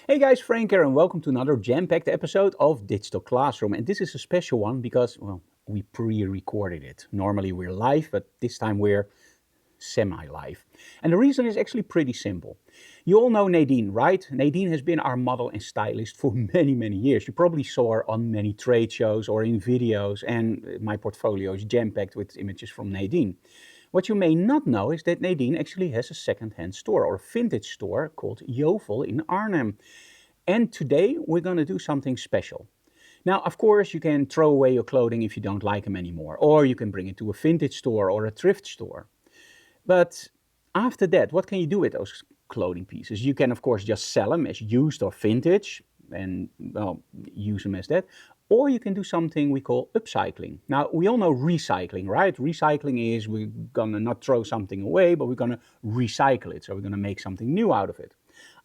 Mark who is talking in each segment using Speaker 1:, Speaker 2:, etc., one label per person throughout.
Speaker 1: Hey guys, Frank here, and welcome to another jam-packed episode of Digital Classroom. And this is a special one because, well, we pre-recorded it. Normally we're live, but this time we're semi-live. And the reason is actually pretty simple. You all know Nadine, right? Nadine has been our model and stylist for many, many years. You probably saw her on many trade shows or in videos, and my portfolio is jam-packed with images from Nadine. What you may not know is that Nadine actually has a second-hand store or a vintage store called Jovel in Arnhem. And today we're going to do something special. Now, of course, you can throw away your clothing if you don't like them anymore, or you can bring it to a vintage store or a thrift store. But after that, what can you do with those clothing pieces? You can, of course, just sell them as used or vintage and, well, use them as that. Or you can do something we call upcycling. Now, we all know recycling, right? Recycling is we're going to not throw something away, but we're going to recycle it. So we're going to make something new out of it.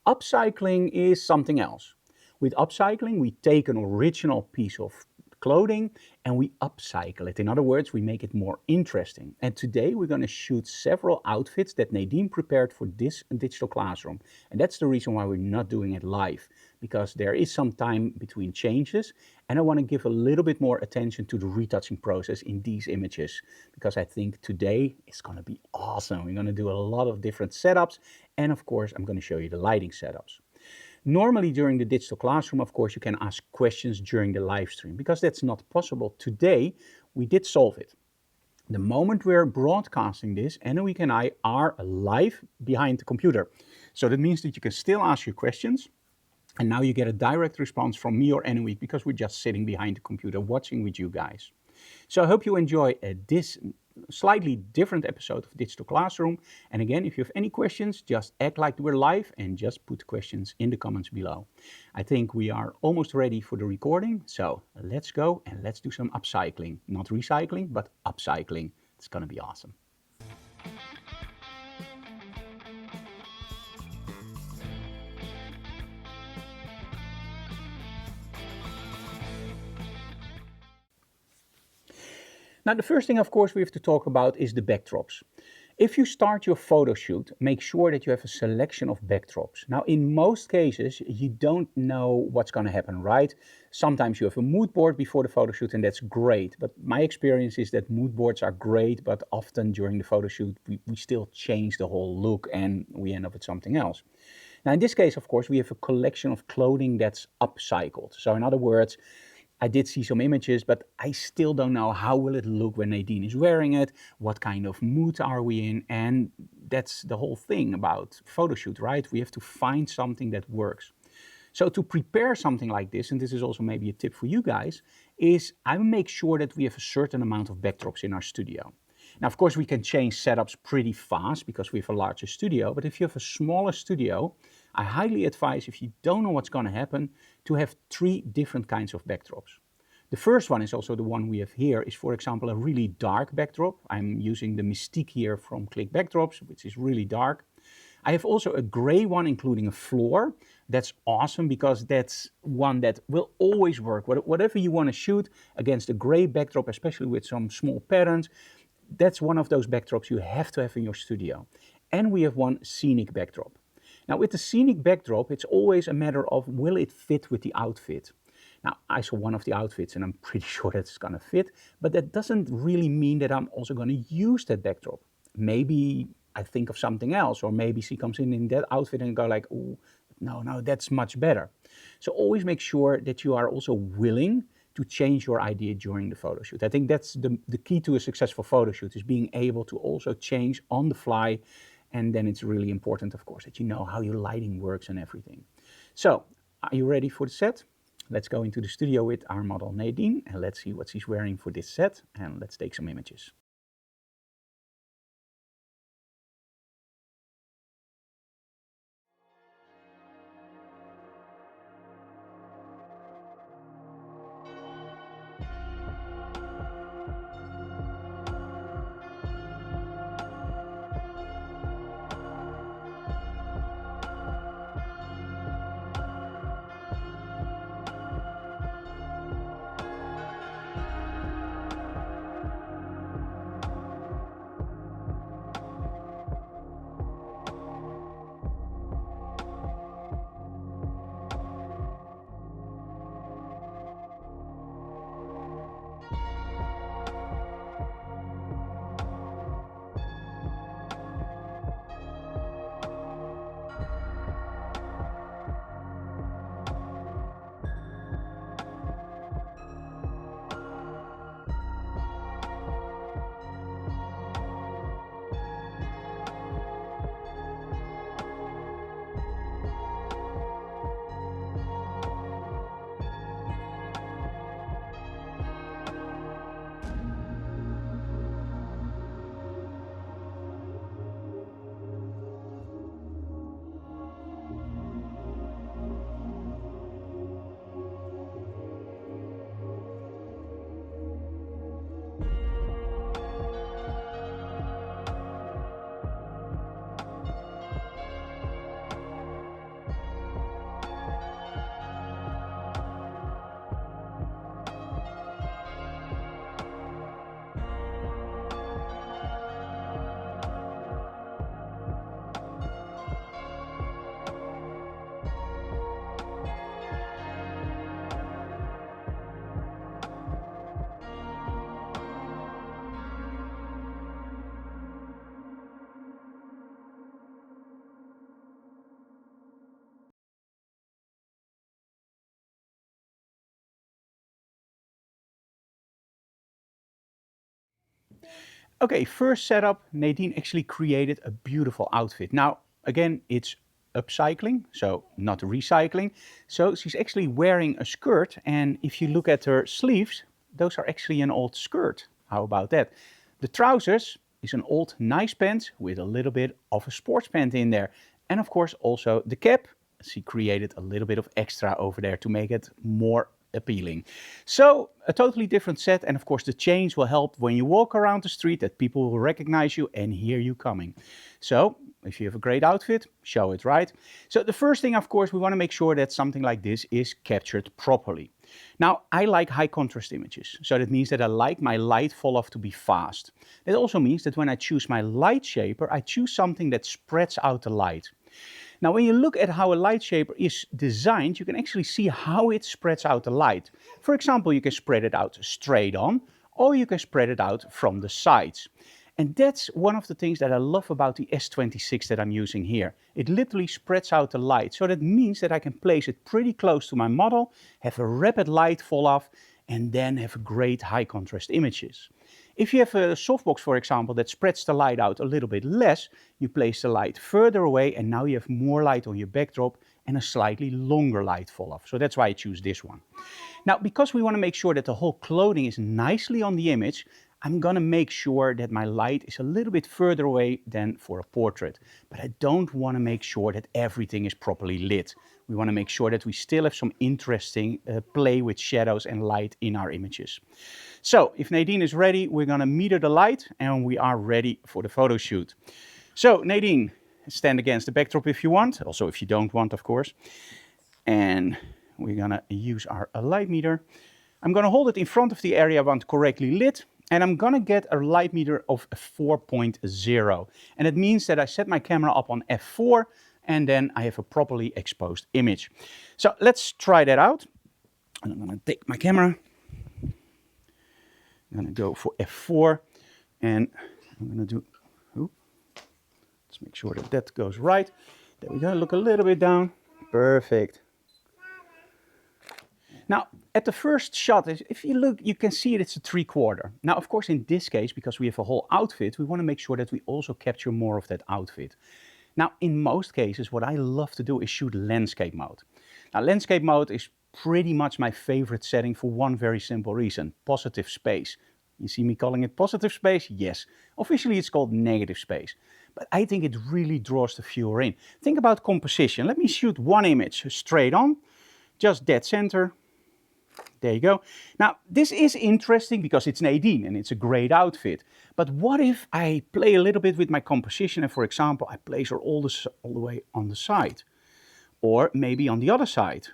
Speaker 1: Upcycling is something else. With upcycling, we take an original piece of clothing and we upcycle it. In other words, we make it more interesting. And today we're going to shoot several outfits that Nadine prepared for this digital classroom. And that's the reason why we're not doing it live, because there is some time between changes. And I want to give a little bit more attention to the retouching process in these images, because I think today is going to be awesome. We're going to do a lot of different setups. And of course, I'm going to show you the lighting setups. Normally during the digital classroom, of course, you can ask questions during the live stream. Because that's not possible today, we did solve it. The moment we're broadcasting this, Anouk and I are live behind the computer. So that means that you can still ask your questions. And now you get a direct response from me or Anouk because we're just sitting behind the computer watching with you guys. So I hope you enjoy this slightly different episode of Digital Classroom. And again, if you have any questions, just act like we're live and just put questions in the comments below. I think we are almost ready for the recording. So let's go and let's do some upcycling. Not recycling, but upcycling. It's going to be awesome. Now, the first thing, of course, we have to talk about is the backdrops. If you start your photo shoot, make sure that you have a selection of backdrops. Now, in most cases, you don't know what's going to happen, right? Sometimes you have a mood board before the photo shoot, and that's great. But my experience is that mood boards are great, but often during the photo shoot, we still change the whole look and we end up with something else. Now, in this case, of course, we have a collection of clothing that's upcycled. So in other words, I did see some images, but I still don't know how will it look when Nadine is wearing it, what kind of mood are we in, and that's the whole thing about photo shoot, right? We have to find something that works. So to prepare something like this, and this is also maybe a tip for you guys, is I make sure that we have a certain amount of backdrops in our studio. Now, of course, we can change setups pretty fast because we have a larger studio, but if you have a smaller studio, I highly advise, if you don't know what's going to happen, to have 3 different kinds of backdrops. The first one is also the one we have here, is for example a really dark backdrop. I'm using the Mystique here from Click Backdrops, which is really dark. I have also a gray one including a floor. That's awesome because that's one that will always work. Whatever you want to shoot against a gray backdrop, especially with some small patterns, that's one of those backdrops you have to have in your studio. And we have one scenic backdrop. Now with the scenic backdrop, it's always a matter of will it fit with the outfit. Now I saw one of the outfits and I'm pretty sure that it's going to fit, but that doesn't really mean that I'm also going to use that backdrop. Maybe I think of something else, or maybe she comes in that outfit and go like, oh, no, that's much better. So always make sure that you are also willing to change your idea during the photo shoot. I think that's the key to a successful photo shoot, is being able to also change on the fly. And then it's really important, of course, that you know how your lighting works and everything. So, are you ready for the set? Let's go into the studio with our model Nadine and let's see what she's wearing for this set, and let's take some images. Okay, first setup, Nadine actually created a beautiful outfit. Now, again, it's upcycling, so not recycling. So she's actually wearing a skirt, and if you look at her sleeves, those are actually an old skirt. How about that? The trousers is an old nice pants with a little bit of a sports pant in there. And of course also the cap, she created a little bit of extra over there to make it more appealing. So a totally different set, and of course the chains will help when you walk around the street that people will recognize you and hear you coming. So if you have a great outfit, show it, right? So the first thing, of course, we want to make sure that something like this is captured properly. Now, I like high contrast images, so that means that I like my light fall off to be fast. That also means that when I choose my light shaper, I choose something that spreads out the light. Now, when you look at how a light shaper is designed, you can actually see how it spreads out the light. For example, you can spread it out straight on, or you can spread it out from the sides. And that's one of the things that I love about the S26 that I'm using here. It literally spreads out the light, so that means that I can place it pretty close to my model, have a rapid light fall off, and then have great high contrast images. If you have a softbox, for example, that spreads the light out a little bit less, you place the light further away and now you have more light on your backdrop and a slightly longer light fall off. So that's why I choose this one. Now, because we want to make sure that the whole clothing is nicely on the image, I'm gonna make sure that my light is a little bit further away than for a portrait. But I don't want to make sure that everything is properly lit. We want to make sure that we still have some interesting play with shadows and light in our images. So if Nadine is ready, we're gonna meter the light and we are ready for the photo shoot. So Nadine, stand against the backdrop if you want, also if you don't want, of course. And we're gonna use our light meter. I'm gonna hold it in front of the area I want correctly lit. And I'm gonna get a light meter of 4.0. And it means that I set my camera up on f4 and then I have a properly exposed image. So let's try that out. And I'm gonna take my camera. I'm gonna go for f4 and I'm gonna do, let's make sure that that goes right. There we go, look a little bit down. Perfect. Now, at the first shot, if you look, you can see it's a 3/4. Now, of course, in this case, because we have a whole outfit, we want to make sure that we also capture more of that outfit. Now, in most cases, what I love to do is shoot landscape mode. Now, landscape mode is pretty much my favorite setting for one very simple reason: positive space. You see me calling it positive space? Yes. Officially, it's called negative space. But I think it really draws the viewer in. Think about composition. Let me shoot one image straight on, just dead center. There you go. Now, this is interesting because it's Nadine and it's a great outfit. But what if I play a little bit with my composition and, for example, I place her all the way on the side? Or maybe on the other side.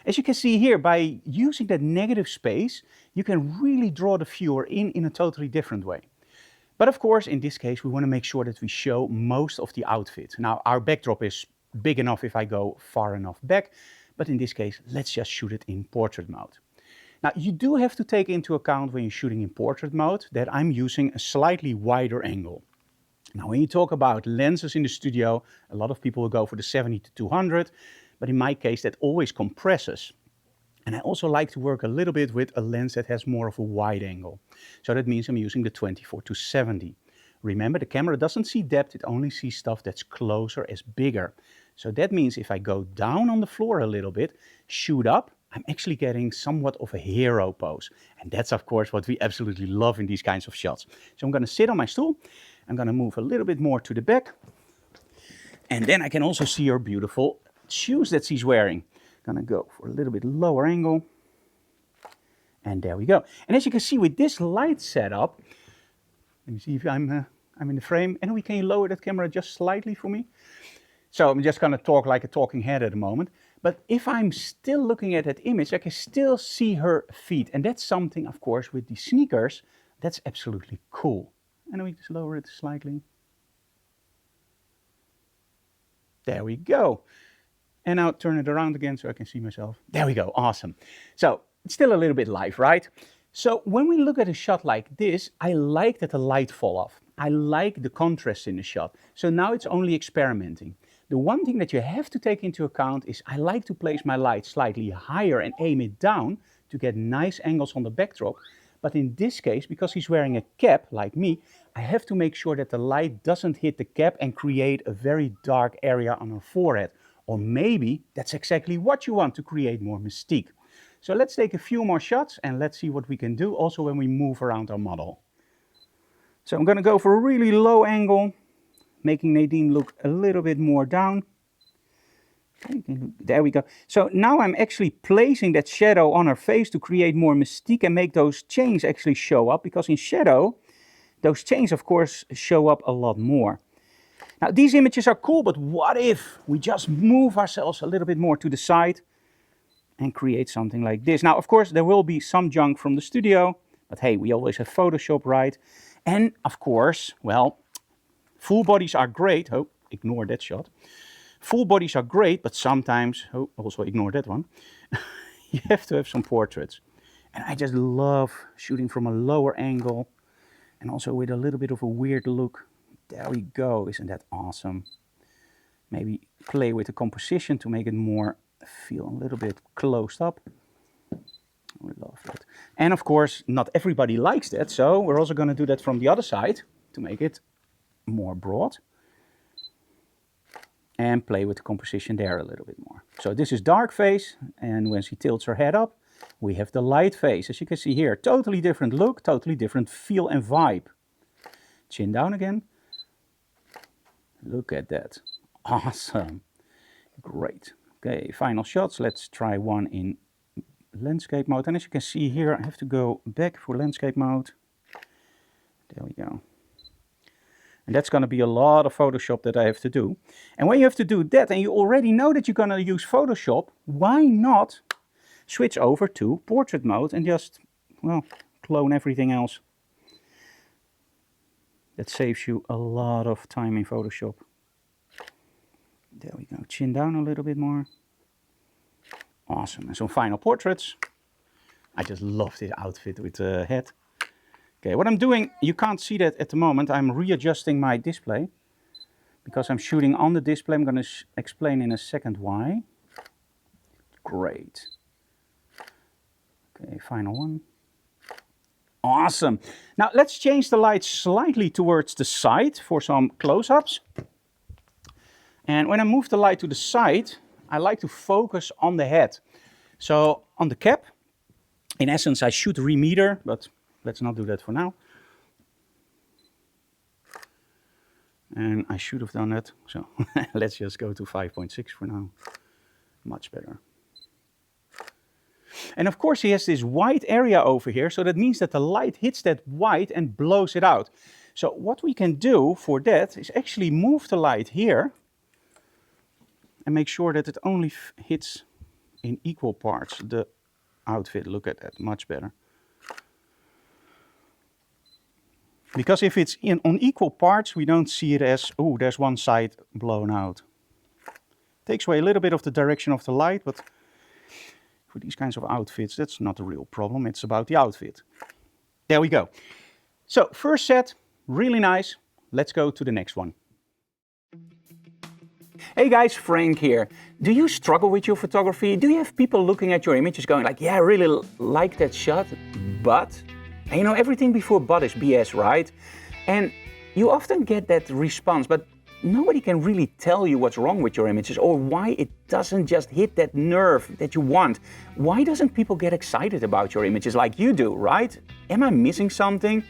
Speaker 1: As you can see here, by using that negative space, you can really draw the viewer in a totally different way. But of course, in this case, we want to make sure that we show most of the outfit. Now, our backdrop is big enough if I go far enough back. But in this case, let's just shoot it in portrait mode. Now, you do have to take into account when you're shooting in portrait mode that I'm using a slightly wider angle. Now, when you talk about lenses in the studio, a lot of people will go for the 70 to 200, but in my case, that always compresses. And I also like to work a little bit with a lens that has more of a wide angle. So that means I'm using the 24 to 70. Remember, the camera doesn't see depth, it only sees stuff that's closer as bigger. So that means if I go down on the floor a little bit, shoot up, I'm actually getting somewhat of a hero pose. And that's, of course, what we absolutely love in these kinds of shots. So I'm going to sit on my stool. I'm going to move a little bit more to the back. And then I can also see her beautiful shoes that she's wearing. I'm going to go for a little bit lower angle. And there we go. And as you can see with this light setup, let me see if I'm in the frame. And can you lower that camera just slightly for me? So I'm just going to talk like a talking head at the moment. But if I'm still looking at that image, I can still see her feet. And that's something, of course, with the sneakers, that's absolutely cool. And we just lower it slightly. There we go. And now turn it around again so I can see myself. There we go. Awesome. So it's still a little bit live, right? So when we look at a shot like this, I like that the light fall off. I like the contrast in the shot. So now it's only experimenting. The one thing that you have to take into account is I like to place my light slightly higher and aim it down to get nice angles on the backdrop. But in this case, because he's wearing a cap like me, I have to make sure that the light doesn't hit the cap and create a very dark area on her forehead. Or maybe that's exactly what you want to create more mystique. So let's take a few more shots and let's see what we can do also when we move around our model. So I'm going to go for a really low angle, making Nadine look a little bit more down. There we go. So now I'm actually placing that shadow on her face to create more mystique and make those chains actually show up, because in shadow, those chains of course show up a lot more. Now these images are cool, but what if we just move ourselves a little bit more to the side and create something like this? Now of course there will be some junk from the studio, but hey, we always have Photoshop, right? And of course, well, full bodies are great. Oh, ignore that shot. Full bodies are great, but sometimes, oh, also ignore that one, you have to have some portraits. And I just love shooting from a lower angle and also with a little bit of a weird look. There we go, isn't that awesome? Maybe play with the composition to make it more feel a little bit closed up. We love that. And of course, not everybody likes that, so we're also going to do that from the other side to make it more broad. And play with the composition there a little bit more. So this is dark face, and when she tilts her head up, we have the light face. As you can see here, totally different look, totally different feel and vibe. Chin down again. Look at that. Awesome. Great. Okay, final shots. Let's try one in landscape mode. And as you can see here, I have to go back for landscape mode. There we go. And that's going to be a lot of Photoshop that I have to do. And when you have to do that, and you already know that you're going to use Photoshop, why not switch over to portrait mode and just, well, clone everything else? That saves you a lot of time in Photoshop. There we go. Chin down a little bit more. Awesome. And some final portraits. I just love this outfit with the head. Okay, what I'm doing, you can't see that at the moment. I'm readjusting my display because I'm shooting on the display. I'm going to explain in a second why. Great. Okay, final one. Awesome. Now let's change the light slightly towards the side for some close-ups. And when I move the light to the side, I like to focus on the head. So on the cap, in essence, I should remeter, but let's not do that for now. And I should have done that, so let's just go to 5.6 for now. Much better. And of course he has this white area over here, so that means that the light hits that white and blows it out. So what we can do for that is actually move the light here and make sure that it only hits in equal parts the outfit. Look at that, much better. Because if it's on equal parts, we don't see it as, oh, there's one side blown out. Takes away a little bit of the direction of the light, but for these kinds of outfits, that's not a real problem. It's about the outfit. There we go. So first set, really nice. Let's go to the next one. Hey guys, Frank here. Do you struggle with your photography? Do you have people looking at your images going like, yeah, I really like that shot, but... And you know, everything before but is BS, right? And you often get that response, but nobody can really tell you what's wrong with your images or why it doesn't just hit that nerve that you want. Why doesn't people get excited about your images like you do, right? Am I missing something?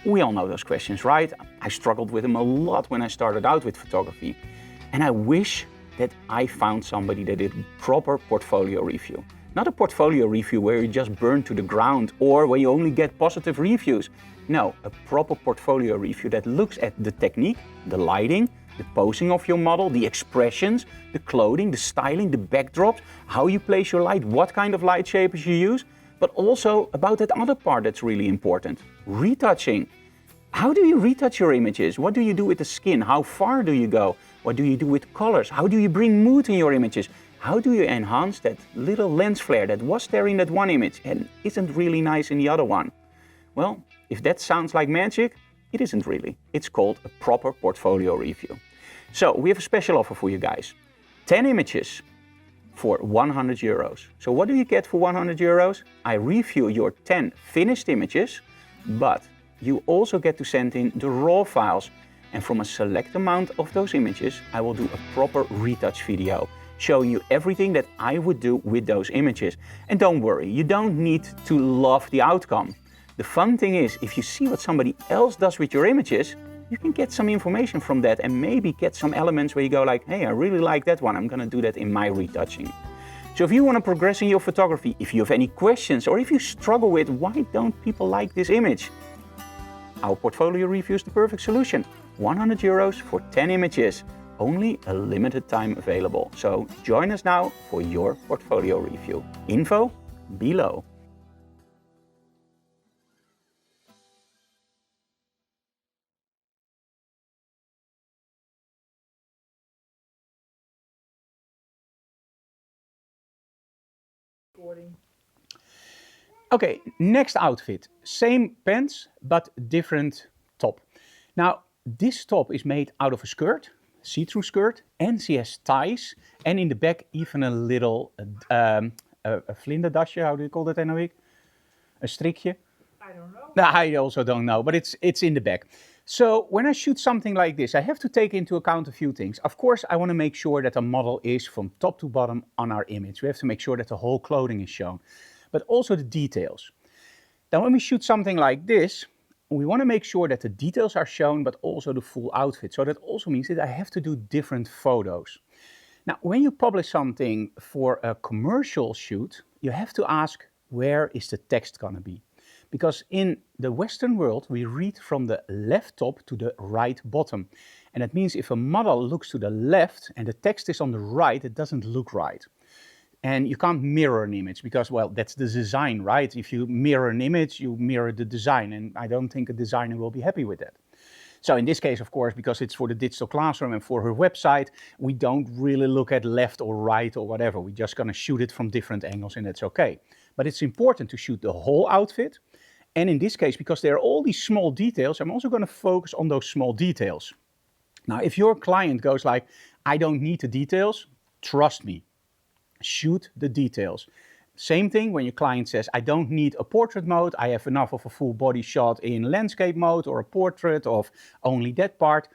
Speaker 1: We all know those questions, right? I struggled with them a lot when I started out with photography. And I wish that I found somebody that did proper portfolio review. Not a portfolio review where you just burn to the ground or where you only get positive reviews. No, a proper portfolio review that looks at the technique, the lighting, the posing of your model, the expressions, the clothing, the styling, the backdrops, how you place your light, what kind of light shapers you use, but also about that other part that's really important, retouching. How do you retouch your images? What do you do with the skin? How far do you go? What do you do with colors? How do you bring mood in your images? How do you enhance that little lens flare that was there in that one image and isn't really nice in the other one? Well, if that sounds like magic, it isn't really. It's called a proper portfolio review. So we have a special offer for you guys. 10 images for 100 euros. So what do you get for 100 euros? I review your 10 finished images, but you also get to send in the raw files. And from a select amount of those images, I will do a proper retouch video, showing you everything that I would do with those images. And don't worry, you don't need to love the outcome. The fun thing is, if you see what somebody else does with your images, you can get some information from that and maybe get some elements where you go like, hey, I really like that one, I'm gonna do that in my retouching. So if you want to progress in your photography, if you have any questions, or if you struggle with why don't people like this image, our portfolio review is the perfect solution. 100 euros for 10 images, only a limited time available. So join us now for your portfolio review. Info below. Okay, next outfit. Same pants, but different top. Now, this top is made out of a skirt, see-through skirt, and she has ties, and in the back even a little a vlinderdasje, how do you call that in a week? A strikje?
Speaker 2: I don't know.
Speaker 1: No, I also don't know, but it's in the back. So when I shoot something like this, I have to take into account a few things. Of course, I want to make sure that the model is from top to bottom on our image. We have to make sure that the whole clothing is shown, but also the details. Now, when we shoot something like this, we want to make sure that the details are shown, but also the full outfit. So that also means that I have to do different photos. Now, when you publish something for a commercial shoot, you have to ask, where is the text going to be? Because in the Western world, we read from the left top to the right bottom. And that means if a model looks to the left and the text is on the right, it doesn't look right. And you can't mirror an image because, well, that's the design, right? If you mirror an image, you mirror the design. And I don't think a designer will be happy with that. So in this case, of course, because it's for the digital classroom and for her website, we don't really look at left or right or whatever. We're just going to shoot it from different angles and that's okay. But it's important to shoot the whole outfit. And in this case, because there are all these small details, I'm also going to focus on those small details. Now, if your client goes like, I don't need the details, trust me, shoot the details. Same thing when your client says, I don't need a portrait mode, I have enough of a full body shot in landscape mode or a portrait of only that part.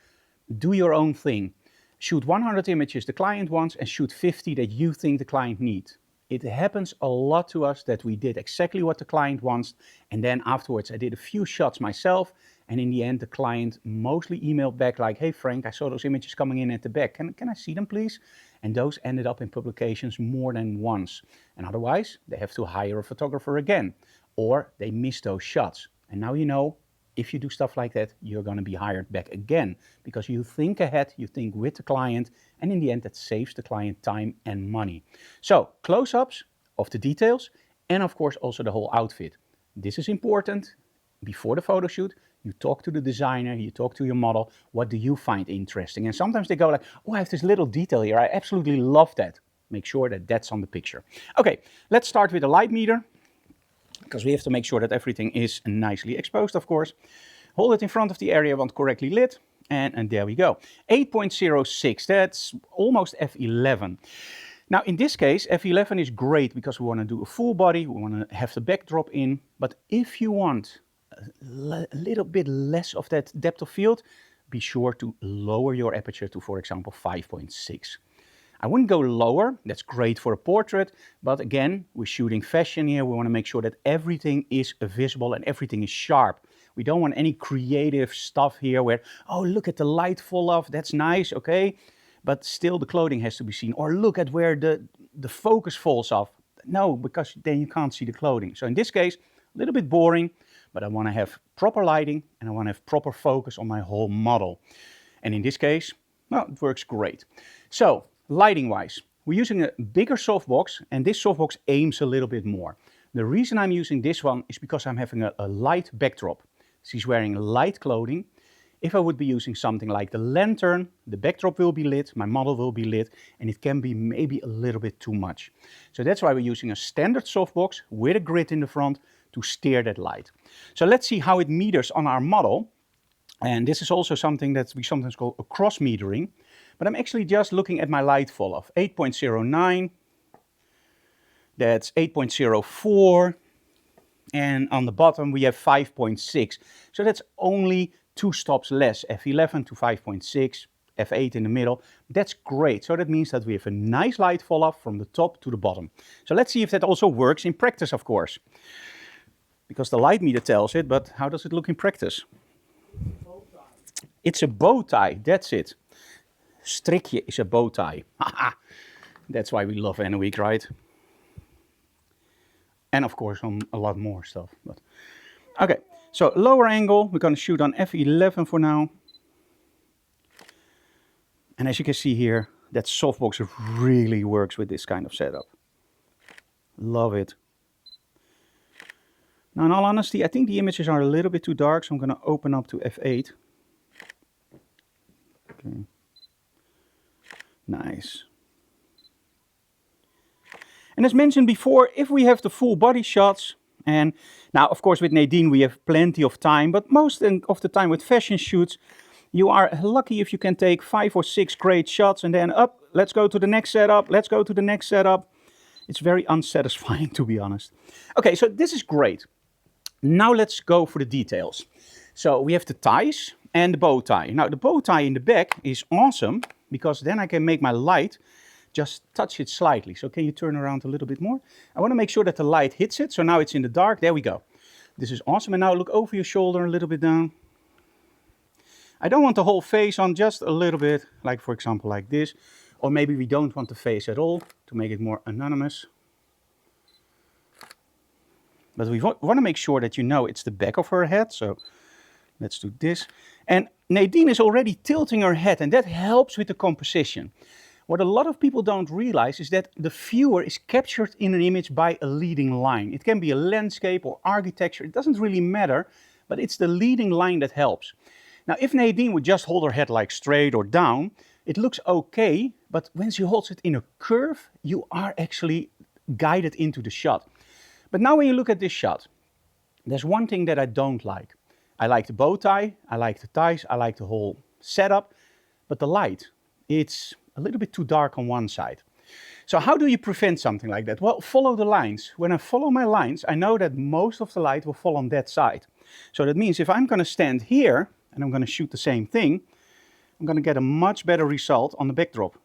Speaker 1: Do your own thing. Shoot 100 images the client wants and shoot 50 that you think the client needs. It happens a lot to us that we did exactly what the client wants, and then afterwards I did a few shots myself, and in the end the client mostly emailed back like, hey Frank, I saw those images coming in at the back, can I see them please? And those ended up in publications more than once, and otherwise they have to hire a photographer again, or they miss those shots. And now you know, if you do stuff like that, you're going to be hired back again, because you think ahead, you think with the client, and in the end that saves the client time and money. So close-ups of the details, and of course also the whole outfit. This is important. Before the photo shoot, you talk to the designer, you talk to your model, what do you find interesting? And sometimes they go like, oh, I have this little detail here, I absolutely love that. Make sure that that's on the picture. Okay, let's start with the light meter, because we have to make sure that everything is nicely exposed, of course. Hold it in front of the area you want correctly lit, and there we go. 8.06, that's almost f11. Now in this case, f11 is great because we want to do a full body, we want to have the backdrop in, but if you want a little bit less of that depth of field, be sure to lower your aperture to, for example, 5.6. I wouldn't go lower, that's great for a portrait, but again, we're shooting fashion here, we want to make sure that everything is visible and everything is sharp. We don't want any creative stuff here where, oh, look at the light fall off, that's nice, okay, but still the clothing has to be seen. Or look at where the focus falls off. No, because then you can't see the clothing. So in this case, a little bit boring, but I want to have proper lighting and I want to have proper focus on my whole model. And in this case, well, it works great. So, lighting wise, we're using a bigger softbox, and this softbox aims a little bit more. The reason I'm using this one is because I'm having a light backdrop. She's wearing light clothing. If I would be using something like the lantern, the backdrop will be lit, my model will be lit, and it can be maybe a little bit too much. So that's why we're using a standard softbox with a grid in the front to steer that light. So let's see how it meters on our model. And this is also something that we sometimes call a cross metering. But I'm actually just looking at my light fall off. 8.09, That's 8.04. And on the bottom we have 5.6. So that's only 2 stops less, F11 to 5.6, F8 in the middle. That's great. So that means that we have a nice light fall off from the top to the bottom. So let's see if that also works in practice, of course. Because the light meter tells it, but how does it look in practice? It's a bow tie, that's it. Strikje is a bow tie. That's why we love Anouk, right? And of course on a lot more stuff. But okay, so lower angle, we're going to shoot on F11 for now. And as you can see here, that softbox really works with this kind of setup. Love it. Now in all honesty, I think the images are a little bit too dark, so I'm going to open up to F8. Okay. Nice. And as mentioned before, if we have the full body shots, and now of course with Nadine we have plenty of time, but most of the time with fashion shoots, you are lucky if you can take 5 or 6 great shots and then up, let's go to the next setup, let's go to the next setup. It's very unsatisfying, to be honest. Okay, so this is great. Now let's go for the details. So we have the ties and the bow tie. Now the bow tie in the back is awesome, because then I can make my light just touch it slightly. So can you turn around a little bit more? I want to make sure that the light hits it. So now it's in the dark. There we go. This is awesome. And now look over your shoulder a little bit down. I don't want the whole face on, just a little bit, like for example like this. Or maybe we don't want the face at all to make it more anonymous. But we want to make sure that you know it's the back of her head. So let's do this. And Nadine is already tilting her head, and that helps with the composition. What a lot of people don't realize is that the viewer is captured in an image by a leading line. It can be a landscape or architecture, it doesn't really matter, but it's the leading line that helps. Now, if Nadine would just hold her head like straight or down, it looks okay, but when she holds it in a curve, you are actually guided into the shot. But now when you look at this shot, there's one thing that I don't like. I like the bow tie, I like the ties, I like the whole setup, but the light, it's a little bit too dark on one side. So how do you prevent something like that? Well, follow the lines. When I follow my lines, I know that most of the light will fall on that side. So that means if I'm going to stand here and I'm going to shoot the same thing, I'm going to get a much better result on the backdrop.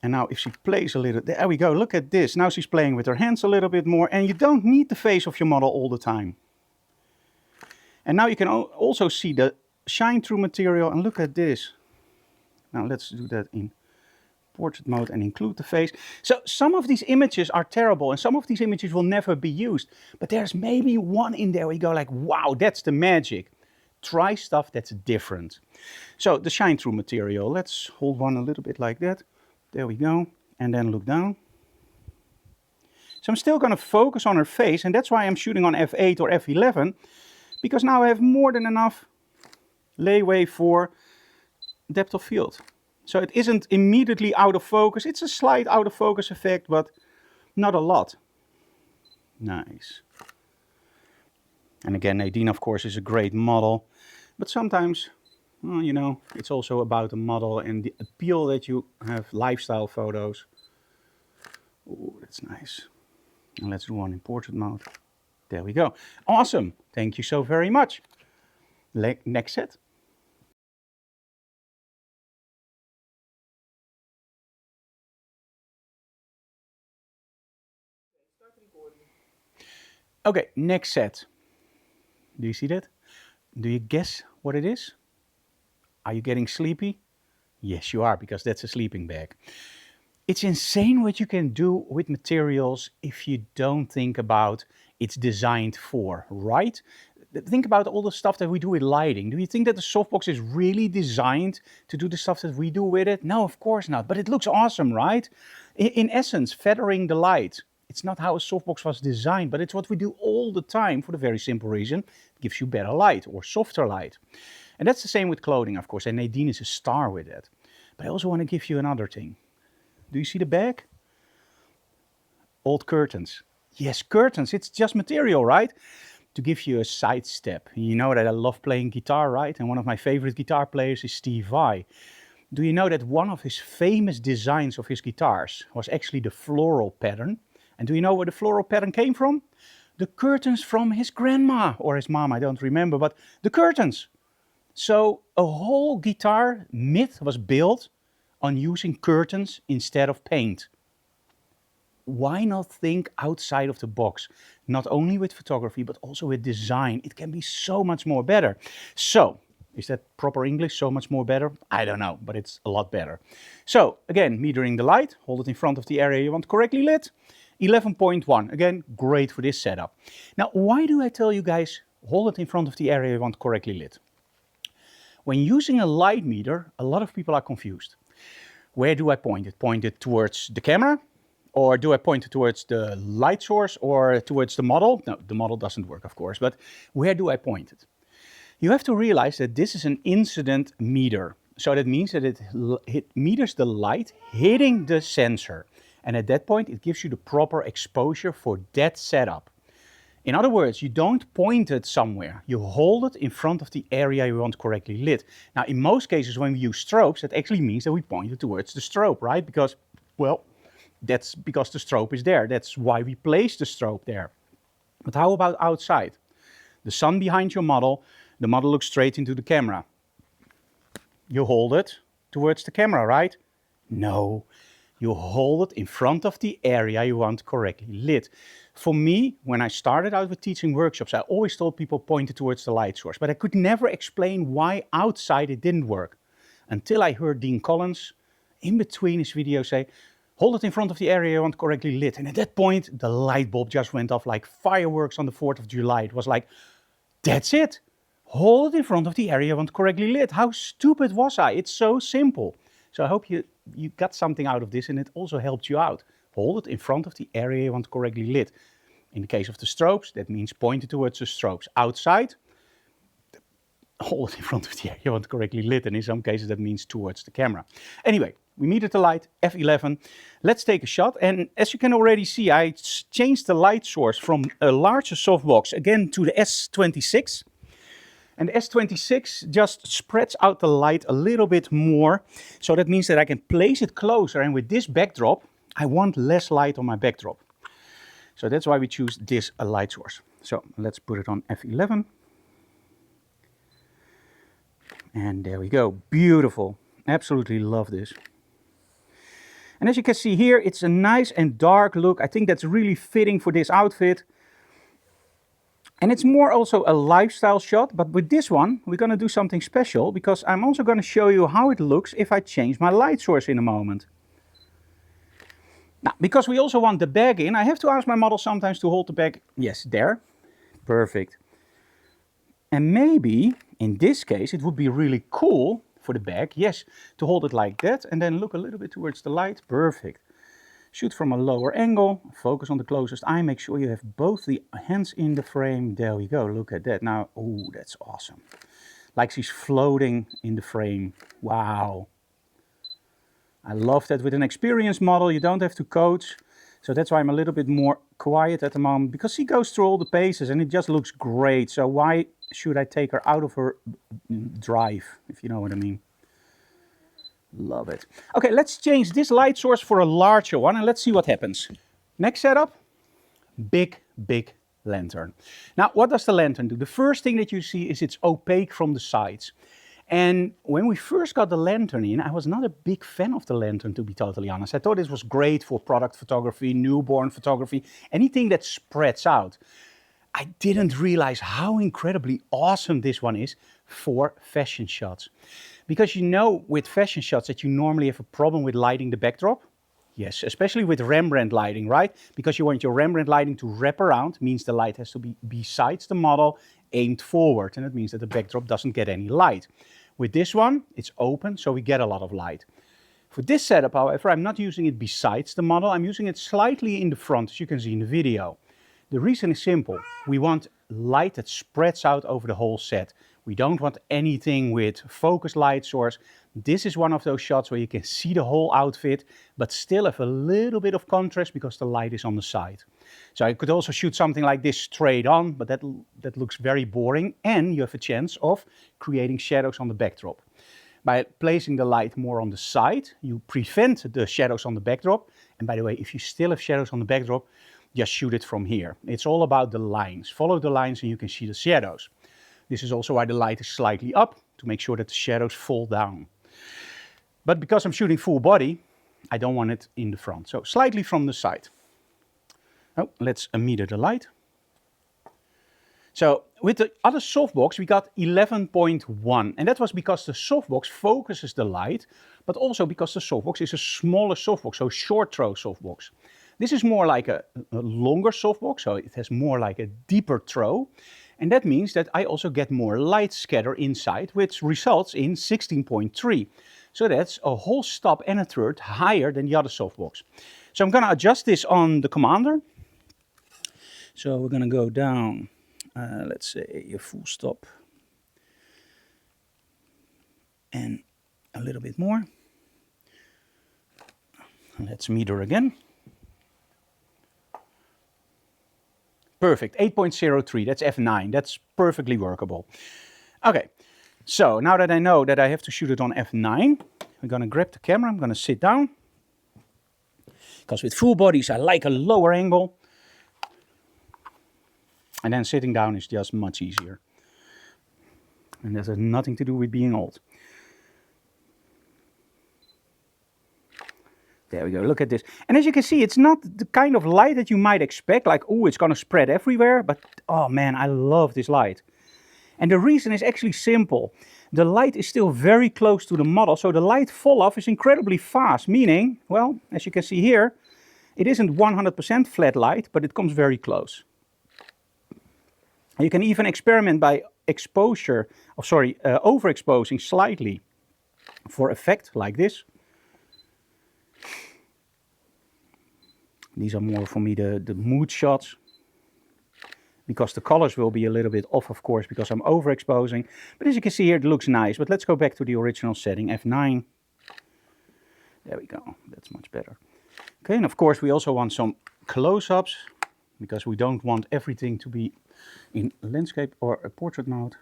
Speaker 1: And now if she plays a little, there we go, look at this. Now she's playing with her hands a little bit more, and you don't need the face of your model all the time. And now you can also see the shine through material, and look at this. Now let's do that in portrait mode and include the face. So some of these images are terrible and some of these images will never be used. But there's maybe one in there where you go like, wow, that's the magic. Try stuff that's different. So the shine through material, let's hold one a little bit like that. There we go. And then look down. So I'm still going to focus on her face, and that's why I'm shooting on F8 or F11, because now I have more than enough leeway for depth of field. So it isn't immediately out of focus. It's a slight out of focus effect, but not a lot. Nice. And again, Nadine, of course, is a great model, but sometimes, well, you know, it's also about the model and the appeal that you have lifestyle photos. Oh, that's nice. And let's do one in portrait mode. There we go. Awesome. Thank you so very much. Next set. Okay, next set. Do you see that? Do you guess what it is? Are you getting sleepy? Yes, you are, because that's a sleeping bag. It's insane what you can do with materials if you don't think about it's designed for, right? Think about all the stuff that we do with lighting. Do you think that the softbox is really designed to do the stuff that we do with it? No, of course not, but it looks awesome, right? In essence, feathering the light. It's not how a softbox was designed, but it's what we do all the time for the very simple reason it gives you better light or softer light. And that's the same with clothing, of course, and Nadine is a star with it. But I also want to give you another thing. Do you see the bag? Old curtains. Yes, curtains, it's just material, right? To give you a sidestep. You know that I love playing guitar, right? And one of my favorite guitar players is Steve Vai. Do you know that one of his famous designs of his guitars was actually the floral pattern? And do you know where the floral pattern came from? The curtains from his grandma, or his mom, I don't remember, but the curtains. So a whole guitar myth was built on using curtains instead of paint. Why not think outside of the box? Not only with photography, but also with design. It can be so much more better. So, is that proper English, so much more better? I don't know, but it's a lot better. So, again, metering the light, hold it in front of the area you want correctly lit. 11.1, again, great for this setup. Now, why do I tell you guys, hold it in front of the area you want correctly lit? When using a light meter, a lot of people are confused. Where do I point it? Point it towards the camera? Or do I point it towards the light source or towards the model? No, the model doesn't work, of course, but where do I point it? You have to realize that this is an incident meter. So that means that it meters the light hitting the sensor. And at that point, it gives you the proper exposure for that setup. In other words, you don't point it somewhere. You hold it in front of the area you want correctly lit. Now, in most cases, when we use strobes, that actually means that we point it towards the strobe, right? Because, well, that's because the strobe is there. That's why we place the strobe there. But how about outside? The sun behind your model, the model looks straight into the camera. You hold it towards the camera, right? No, you hold it in front of the area you want correctly lit. For me, when I started out with teaching workshops, I always told people point it towards the light source, but I could never explain why outside it didn't work. Until I heard Dean Collins, in between his videos, say, hold it in front of the area you want correctly lit. And at that point, the light bulb just went off like fireworks on the 4th of July. It was like, that's it. Hold it in front of the area you want correctly lit. How stupid was I? It's so simple. So I hope you got something out of this and it also helped you out. Hold it in front of the area you want correctly lit. In the case of the strobes, that means point it towards the strobes. Outside, hold it in front of the area you want correctly lit. And in some cases, that means towards the camera. Anyway, we metered the light, F11. Let's take a shot. And as you can already see, I changed the light source from a larger softbox again to the S26. And the S26 just spreads out the light a little bit more. So that means that I can place it closer. And with this backdrop, I want less light on my backdrop. So that's why we choose this light source. So let's put it on F11. And there we go. Beautiful. Absolutely love this. And as you can see here, it's a nice and dark look. I think that's really fitting for this outfit. And it's more also a lifestyle shot, but with this one, we're going to do something special because I'm also going to show you how it looks if I change my light source in a moment. Now, because we also want the bag in, I have to ask my model sometimes to hold the bag. Yes, there. Perfect. And maybe, in this case, it would be really cool for the bag, yes, to hold it like that and then look a little bit towards the light. Perfect. Shoot from a lower angle, focus on the closest eye, make sure you have both the hands in the frame. There we go, look at that. Now, oh, that's awesome. Like she's floating in the frame. Wow. I love that with an experienced model, you don't have to coach. So that's why I'm a little bit more quiet at the moment, because she goes through all the paces and it just looks great. So why should I take her out of her drive, if you know what I mean? Love it. Okay, let's change this light source for a larger one and let's see what happens. Next setup, big lantern. Now, what does the lantern do? The first thing that you see is it's opaque from the sides. And when we first got the lantern in, I was not a big fan of the lantern, to be totally honest. I thought this was great for product photography, newborn photography, anything that spreads out. I didn't realize how incredibly awesome this one is for fashion shots. Because you know with fashion shots that you normally have a problem with lighting the backdrop. Yes, especially with Rembrandt lighting, right? Because you want your Rembrandt lighting to wrap around, means the light has to be besides the model, aimed forward. And that means that the backdrop doesn't get any light. With this one, it's open, so we get a lot of light. For this setup, however, I'm not using it besides the model. I'm using it slightly in the front, as you can see in the video. The reason is simple. We want light that spreads out over the whole set. We don't want anything with focused light source. This is one of those shots where you can see the whole outfit, but still have a little bit of contrast because the light is on the side. So I could also shoot something like this straight on, but that looks very boring, and you have a chance of creating shadows on the backdrop. By placing the light more on the side, you prevent the shadows on the backdrop. And by the way, if you still have shadows on the backdrop, just shoot it from here. It's all about the lines. Follow the lines and you can see the shadows. This is also why the light is slightly up, to make sure that the shadows fall down. But because I'm shooting full body, I don't want it in the front. So slightly from the side. Oh, let's meter the light. So with the other softbox, we got 11.1. And that was because the softbox focuses the light, but also because the softbox is a smaller softbox, so short throw softbox. This is more like a longer softbox, so it has more like a deeper throw. And that means that I also get more light scatter inside, which results in 16.3. So that's a whole stop and a third higher than the other softbox. So I'm going to adjust this on the commander. So we're going to go down, let's say a full stop. And a little bit more. Let's meter again. Perfect, 8.03, that's f9, that's perfectly workable. Okay, so now that I know that I have to shoot it on f9, I'm gonna grab the camera, I'm gonna sit down. Because with full bodies I like a lower angle. And then sitting down is just much easier. And that has nothing to do with being old. There we go, look at this. And as you can see, it's not the kind of light that you might expect, like, oh, it's gonna spread everywhere, but oh man, I love this light. And the reason is actually simple. The light is still very close to the model, so the light fall off is incredibly fast, meaning, well, as you can see here, it isn't 100% flat light, but it comes very close. You can even experiment by overexposing slightly for effect like this. These are more for me the mood shots, because the colors will be a little bit off, of course, because I'm overexposing. But as you can see here, it looks nice. But let's go back to the original setting, f9. There we go, that's much better. Okay, and of course we also want some close-ups, because we don't want everything to be in landscape or a portrait mode.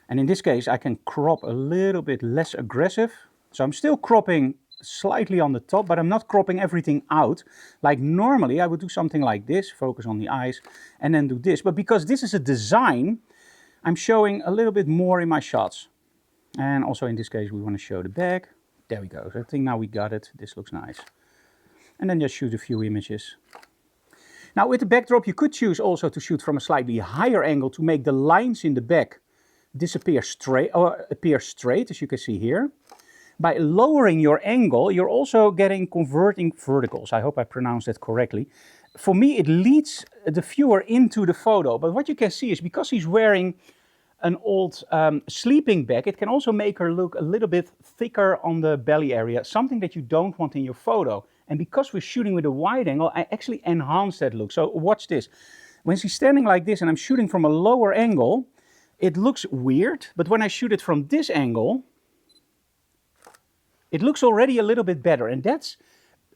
Speaker 1: And in this case, I can crop a little bit less aggressive. So I'm still cropping slightly on the top, but I'm not cropping everything out. Like normally I would do something like this, focus on the eyes, and then do this. But because this is a design, I'm showing a little bit more in my shots. And also in this case, we want to show the back. There we go. So I think now we got it. This looks nice. And then just shoot a few images. Now with the backdrop, you could choose also to shoot from a slightly higher angle to make the lines in the back disappear straight, or appear straight, as you can see here. By lowering your angle, you're also getting converting verticals. I hope I pronounced that correctly. For me, it leads the viewer into the photo. But what you can see is because he's wearing an old sleeping bag, it can also make her look a little bit thicker on the belly area, something that you don't want in your photo. And because we're shooting with a wide angle, I actually enhance that look. So watch this. When she's standing like this and I'm shooting from a lower angle, it looks weird. But when I shoot it from this angle, it looks already a little bit better. And that's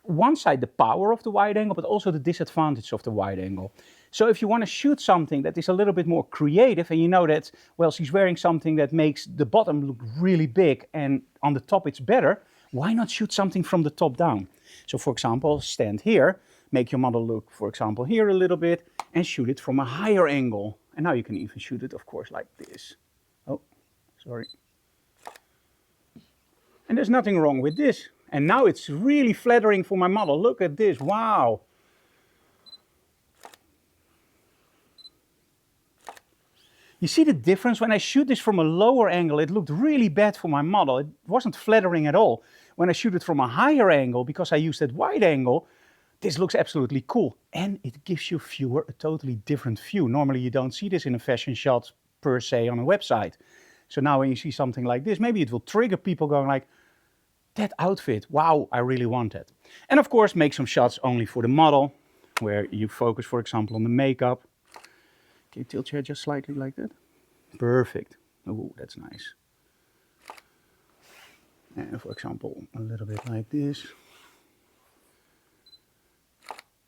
Speaker 1: one side, the power of the wide angle, but also the disadvantage of the wide angle. So if you want to shoot something that is a little bit more creative, and you know that, well, she's wearing something that makes the bottom look really big and on the top it's better, why not shoot something from the top down? So for example, stand here, make your model look, for example, here a little bit, and shoot it from a higher angle. And now you can even shoot it, of course, like this. Oh, sorry. And there's nothing wrong with this. And now it's really flattering for my model. Look at this, wow. You see the difference? When I shoot this from a lower angle, it looked really bad for my model. It wasn't flattering at all. When I shoot it from a higher angle, because I use that wide angle, this looks absolutely cool. And it gives your viewer a totally different view. Normally you don't see this in a fashion shot per se on a website. So now when you see something like this, maybe it will trigger people going like, that outfit, wow, I really want it. And of course, make some shots only for the model, where you focus, for example, on the makeup. Can you tilt your head just slightly like that? Perfect. Oh, that's nice. And for example, a little bit like this.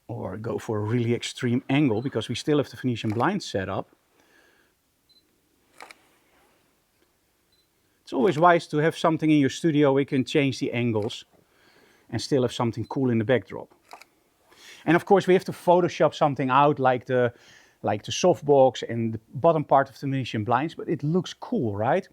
Speaker 1: Or go for a really extreme angle, because we still have the Venetian blind set up. It's always wise to have something in your studio where you can change the angles and still have something cool in the backdrop. And of course we have to Photoshop something out like the softbox and the bottom part of the Venetian blinds, but it looks cool, right?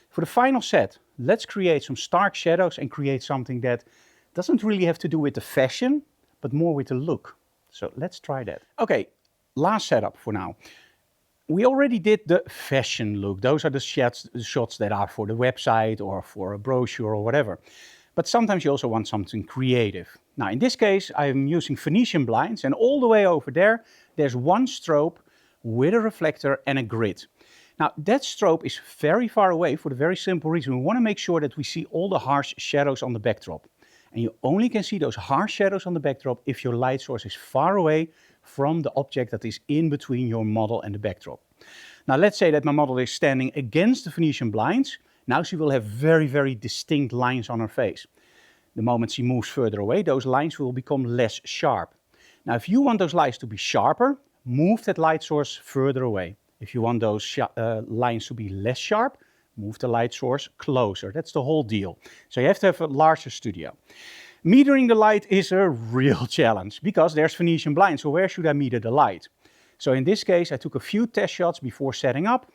Speaker 1: For the final set, let's create some stark shadows and create something that doesn't really have to do with the fashion, but more with the look. So let's try that. Okay, last setup for now. We already did the fashion look. Those are the shots that are for the website or for a brochure or whatever. But sometimes you also want something creative. Now in this case, I'm using Venetian blinds, and all the way over there, there's one strobe with a reflector and a grid. Now that strobe is very far away for the very simple reason we want to make sure that we see all the harsh shadows on the backdrop. And you only can see those harsh shadows on the backdrop if your light source is far away from the object that is in between your model and the backdrop. Now let's say that my model is standing against the Venetian blinds. Now she will have very, very distinct lines on her face. The moment she moves further away, those lines will become less sharp. Now if you want those lines to be sharper, move that light source further away. If you want those lines to be less sharp, move the light source closer. That's the whole deal. So you have to have a larger studio. Metering the light is a real challenge because there's Venetian blinds, so where should I meter the light? So in this case, I took a few test shots before setting up,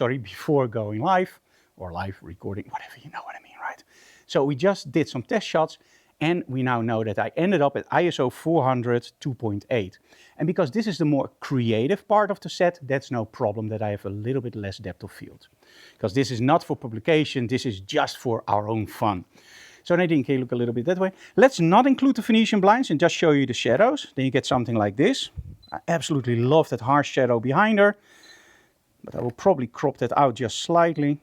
Speaker 1: before going live, or live recording, whatever, you know what I mean, right? So we just did some test shots, and we now know that I ended up at ISO 400 2.8. And because this is the more creative part of the set, that's no problem that I have a little bit less depth of field. Because this is not for publication, this is just for our own fun. So Nadine, can you look a little bit that way? Let's not include the Venetian blinds and just show you the shadows. Then you get something like this. I absolutely love that harsh shadow behind her, but I will probably crop that out just slightly.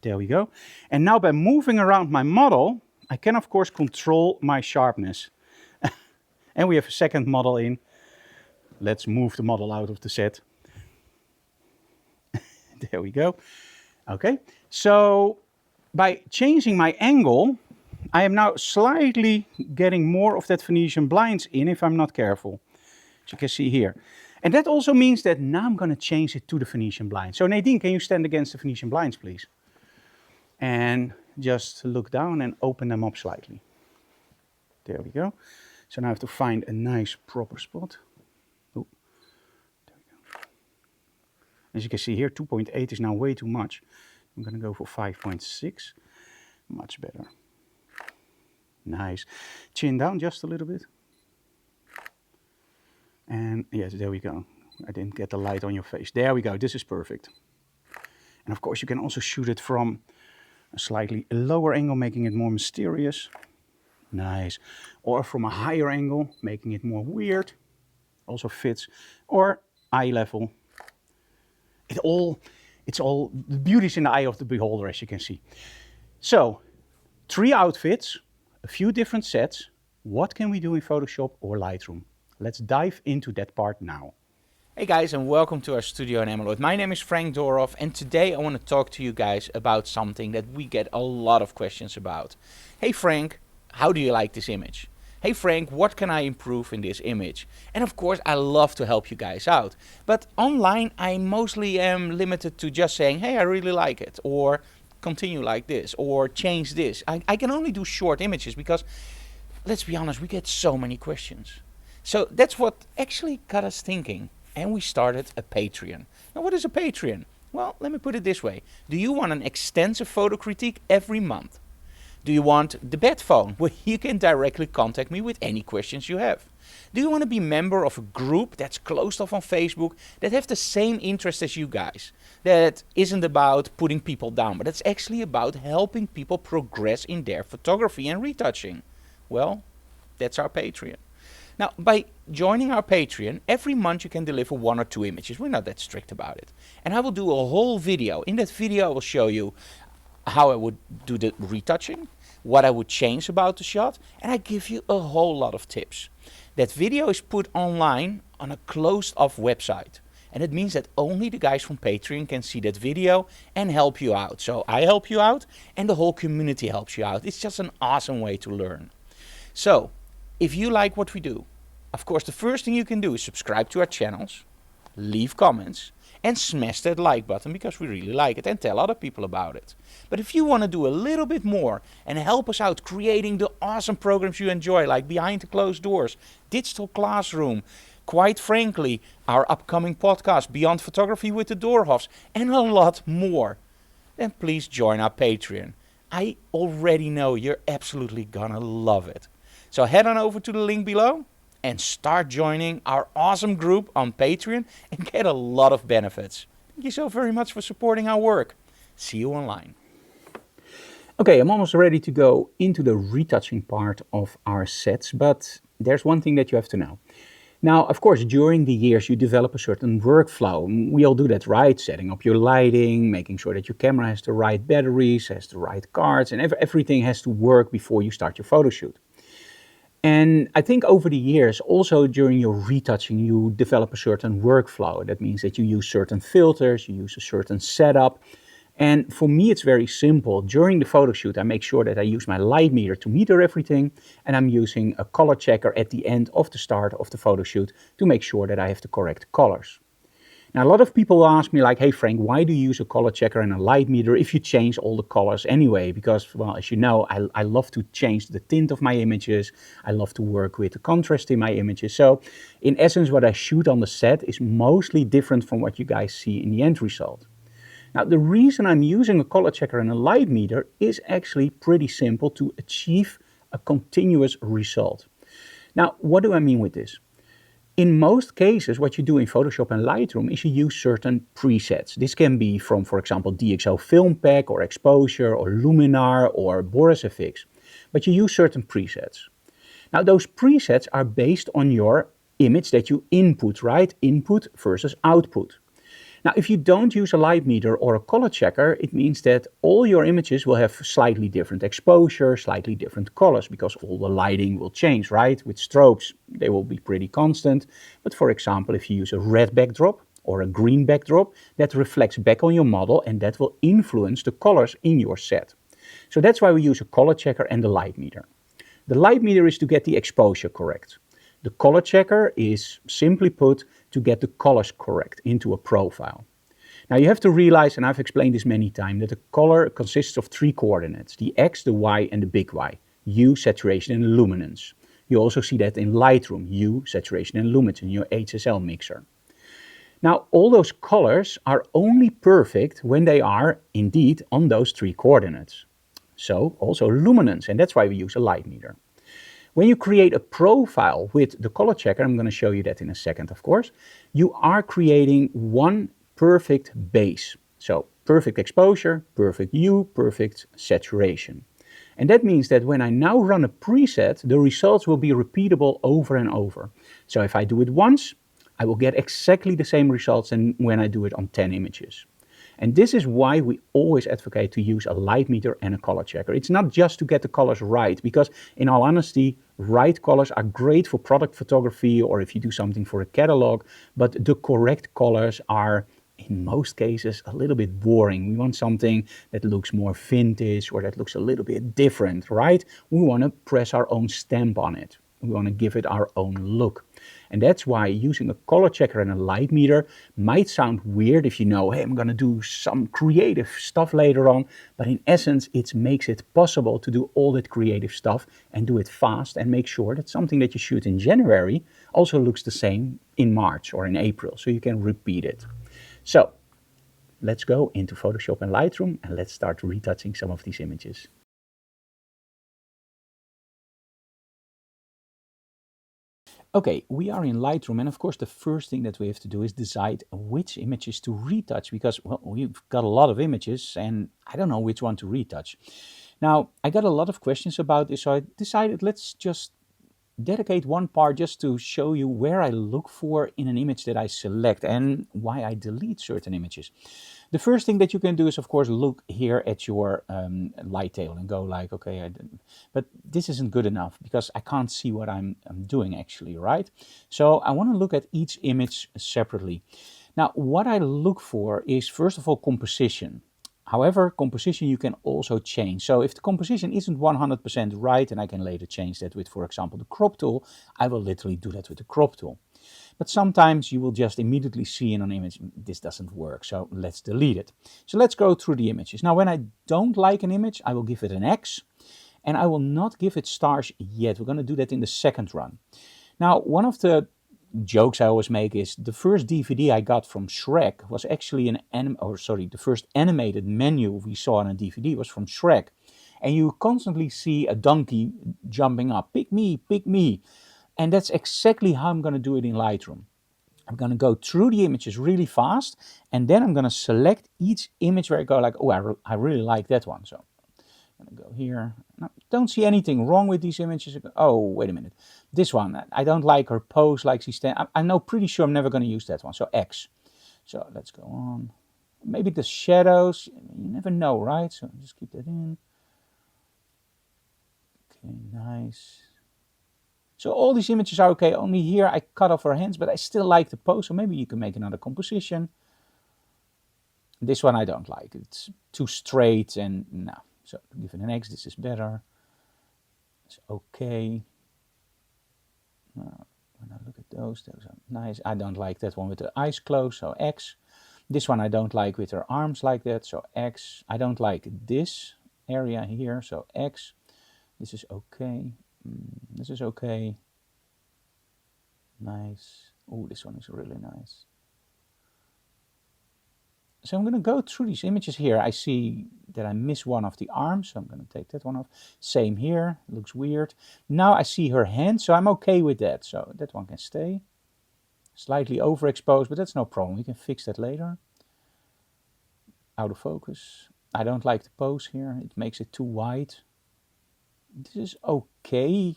Speaker 1: There we go. And now by moving around my model, I can of course control my sharpness. And we have a second model in. Let's move the model out of the set. There we go. Okay, so by changing my angle, I am now slightly getting more of that Venetian blinds in if I'm not careful. As you can see here. And that also means that now I'm going to change it to the Venetian blinds. So Nadine, can you stand against the Venetian blinds, please? And just look down and open them up slightly. There we go. So now I have to find a nice proper spot. Oh, there we go. As you can see here, 2.8 is now way too much. I'm going to go for 5.6. Much better. Nice. Chin down just a little bit. And yes, there we go. I didn't get the light on your face. There we go. This is perfect. And of course, you can also shoot it from a slightly lower angle, making it more mysterious. Nice. Or from a higher angle, making it more weird. Also fits. Or eye level. It's all, the beauty's in the eye of the beholder, as you can see. So, 3 outfits, a few different sets. What can we do in Photoshop or Lightroom? Let's dive into that part now. Hey guys, and welcome to our studio in Emerald. My name is Frank Doorhof, and today I want to talk to you guys about something that we get a lot of questions about. Hey Frank, how do you like this image? Hey Frank, what can I improve in this image? And of course, I love to help you guys out. But online, I mostly am limited to just saying, hey, I really like it, or continue like this, or change this. I can only do short images because, let's be honest, we get so many questions. So that's what actually got us thinking. And we started a Patreon. Now what is a Patreon? Well, let me put it this way. Do you want an extensive photo critique every month? Do you want the bed phone, where you can directly contact me with any questions you have? Do you want to be a member of a group that's closed off on Facebook that have the same interests as you guys? That isn't about putting people down, but it's actually about helping people progress in their photography and retouching. Well, that's our Patreon. Now, by joining our Patreon, every month you can deliver 1 or 2 images. We're not that strict about it. And I will do a whole video. In that video, I will show you how I would do the retouching, what I would change about the shot, and I give you a whole lot of tips. That video is put online on a closed-off website. And it means that only the guys from Patreon can see that video and help you out. So I help you out, and the whole community helps you out. It's just an awesome way to learn. So, if you like what we do, of course, the first thing you can do is subscribe to our channels, leave comments, and smash that like button because we really like it, and tell other people about it. But if you want to do a little bit more and help us out creating the awesome programs you enjoy, like Behind the Closed Doors, Digital Classroom, quite frankly, our upcoming podcast, Beyond Photography with the Doorhofs, and a lot more, then please join our Patreon. I already know you're absolutely gonna love it. So head on over to the link below and start joining our awesome group on Patreon and get a lot of benefits. Thank you so very much for supporting our work. See you online. Okay, I'm almost ready to go into the retouching part of our sets, but there's one thing that you have to know. Now, of course, during the years, you develop a certain workflow. We all do that, right? Setting up your lighting, making sure that your camera has the right batteries, has the right cards, and everything has to work before you start your photo shoot. And I think over the years, also during your retouching, you develop a certain workflow. That means that you use certain filters, you use a certain setup. And for me, it's very simple. During the photo shoot, I make sure that I use my light meter to meter everything. And I'm using a color checker at the end of the start of the photo shoot to make sure that I have the correct colors. Now, a lot of people ask me like, hey Frank, why do you use a color checker and a light meter if you change all the colors anyway? Because, well, as you know, I love to change the tint of my images. I love to work with the contrast in my images. So in essence, what I shoot on the set is mostly different from what you guys see in the end result. Now, the reason I'm using a color checker and a light meter is actually pretty simple to achieve a continuous result. Now, what do I mean with this? In most cases, what you do in Photoshop and Lightroom is you use certain presets. This can be from, for example, DxO Film Pack or Exposure or Luminar or Boris FX. But you use certain presets. Now, those presets are based on your image that you input, right? Input versus output. Now, if you don't use a light meter or a color checker, it means that all your images will have slightly different exposure, slightly different colors, because all the lighting will change, right? With strobes, they will be pretty constant. But for example, if you use a red backdrop or a green backdrop, that reflects back on your model and that will influence the colors in your set. So that's why we use a color checker and the light meter. The light meter is to get the exposure correct. The color checker is, simply put, to get the colors correct into a profile. Now you have to realize, and I've explained this many times, that a color consists of three coordinates, the X, the Y, and the big Y. Hue, saturation, and luminance. You also see that in Lightroom, hue, saturation, and luminance in your HSL mixer. Now all those colors are only perfect when they are indeed on those three coordinates. So also luminance, and that's why we use a light meter. When you create a profile with the color checker, I'm going to show you that in a second, of course, you are creating one perfect base. So perfect exposure, perfect hue, perfect saturation. And that means that when I now run a preset, the results will be repeatable over and over. So if I do it once, I will get exactly the same results than when I do it on 10 images. And this is why we always advocate to use a light meter and a color checker. It's not just to get the colors right, because in all honesty, right colors are great for product photography or if you do something for a catalog, but the correct colors are, in most cases, a little bit boring. We want something that looks more vintage or that looks a little bit different, right? We want to press our own stamp on it. We want to give it our own look. And that's why using a color checker and a light meter might sound weird if you know, hey, I'm going to do some creative stuff later on. But in essence, it makes it possible to do all that creative stuff and do it fast and make sure that something that you shoot in January also looks the same in March or in April, so you can repeat it. So let's go into Photoshop and Lightroom and let's start retouching some of these images. Okay, we are in Lightroom, and of course the first thing that we have to do is decide which images to retouch, because, well, we've got a lot of images and I don't know which one to retouch. Now, I got a lot of questions about this, so I decided let's just dedicate one part just to show you where I look for in an image that I select and why I delete certain images. The first thing that you can do is, of course, look here at your light table and go like, okay, but this isn't good enough because I can't see what I'm doing actually, right? So I want to look at each image separately. Now, what I look for is, first of all, composition. However, composition you can also change. So if the composition isn't 100% right, and I can later change that with, for example, the crop tool, I will literally do that with the crop tool. But sometimes you will just immediately see in an image, this doesn't work, so let's delete it. So let's go through the images. Now, when I don't like an image, I will give it an X, and I will not give it stars yet. We're going to do that in the second run. Now, one of the jokes I always make is the first DVD I got from Shrek was actually the first animated menu we saw on a DVD was from Shrek. And you constantly see a donkey jumping up, pick me, pick me. And that's exactly how I'm going to do it in Lightroom. I'm going to go through the images really fast, and then I'm going to select each image where I go like, oh, I really like that one. So I'm going to go here. No, don't see anything wrong with these images. Oh, wait a minute. This one, I don't like her pose like she's standing. I know pretty sure I'm never going to use that one. So X. So let's go on. Maybe the shadows. You never know, right? So just keep that in. Okay, nice. So all these images are okay. Only here I cut off her hands, but I still like the pose. So maybe you can make another composition. This one I don't like. It's too straight and no. So give it an X. This is better. It's okay. When I look at those are nice. I don't like that one with the eyes closed, so X. This one I don't like with her arms like that, so X. I don't like this area here, so X. This is okay. This is okay. Nice. Oh, this one is really nice. So I'm going to go through these images here. I see that I miss one of the arms, so I'm going to take that one off. Same here, looks weird. Now I see her hand, so I'm okay with that. So that one can stay. Slightly overexposed, but that's no problem. We can fix that later. Out of focus. I don't like the pose here. It makes it too wide. This is okay.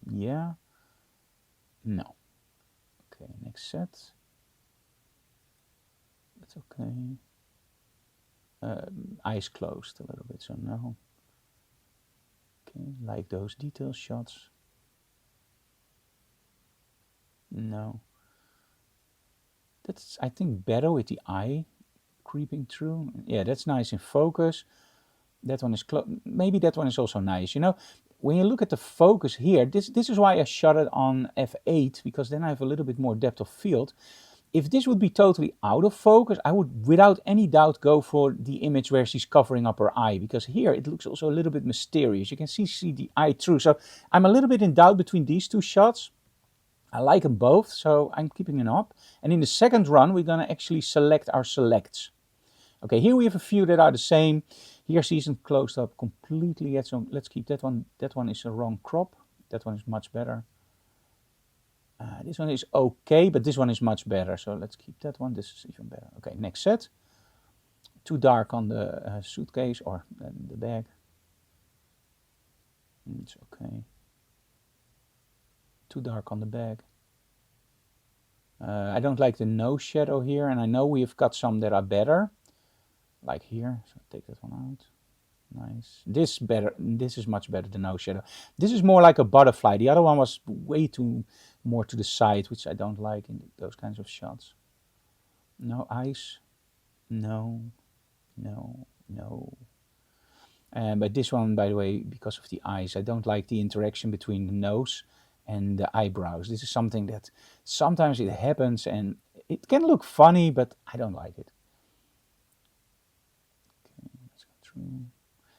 Speaker 1: Yeah. No. Okay, next set. That's okay. Eyes closed a little bit, so no. Okay, like those detail shots. No. That's, I think, better with the eye creeping through. Yeah, that's nice in focus. That one is maybe that one is also nice. You know, when you look at the focus here, this is why I shot it on f8, because then I have a little bit more depth of field. If this would be totally out of focus, I would without any doubt go for the image where she's covering up her eye, because here it looks also a little bit mysterious. You can see the eye through. So I'm a little bit in doubt between these two shots. I like them both, so I'm keeping them up. And in the second run, we're going to actually select our selects. Okay, here we have a few that are the same. Here she isn't closed up completely yet, so let's keep that one. That one is a wrong crop. That one is much better. This one is okay, but this one is much better. So let's keep that one. This is even better. Okay, next set. Too dark on the suitcase or the bag. It's okay. Too dark on the bag. I don't like the nose shadow here, and I know we've got some that are better. Like here, so take that one out. Nice. This better. This is much better, the nose shadow. This is more like a butterfly. The other one was way too more to the side, which I don't like in those kinds of shots. No eyes. No. No. No. But this one, by the way, because of the eyes, I don't like the interaction between the nose and the eyebrows. This is something that sometimes it happens and it can look funny, but I don't like it. Okay, let's go through.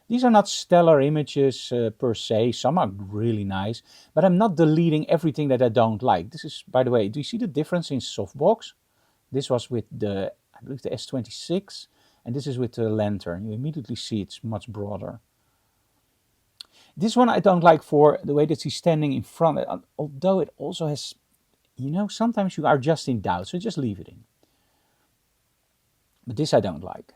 Speaker 1: These are not stellar images per se. Some are really nice, but I'm not deleting everything that I don't like. This is, by the way, do you see the difference in softbox? This was with the, I believe, the S26, and this is with the lantern. You immediately see it's much broader. This one I don't like for the way that she's standing in front, although it also has, you know, sometimes you are just in doubt, so just leave it in. But this I don't like.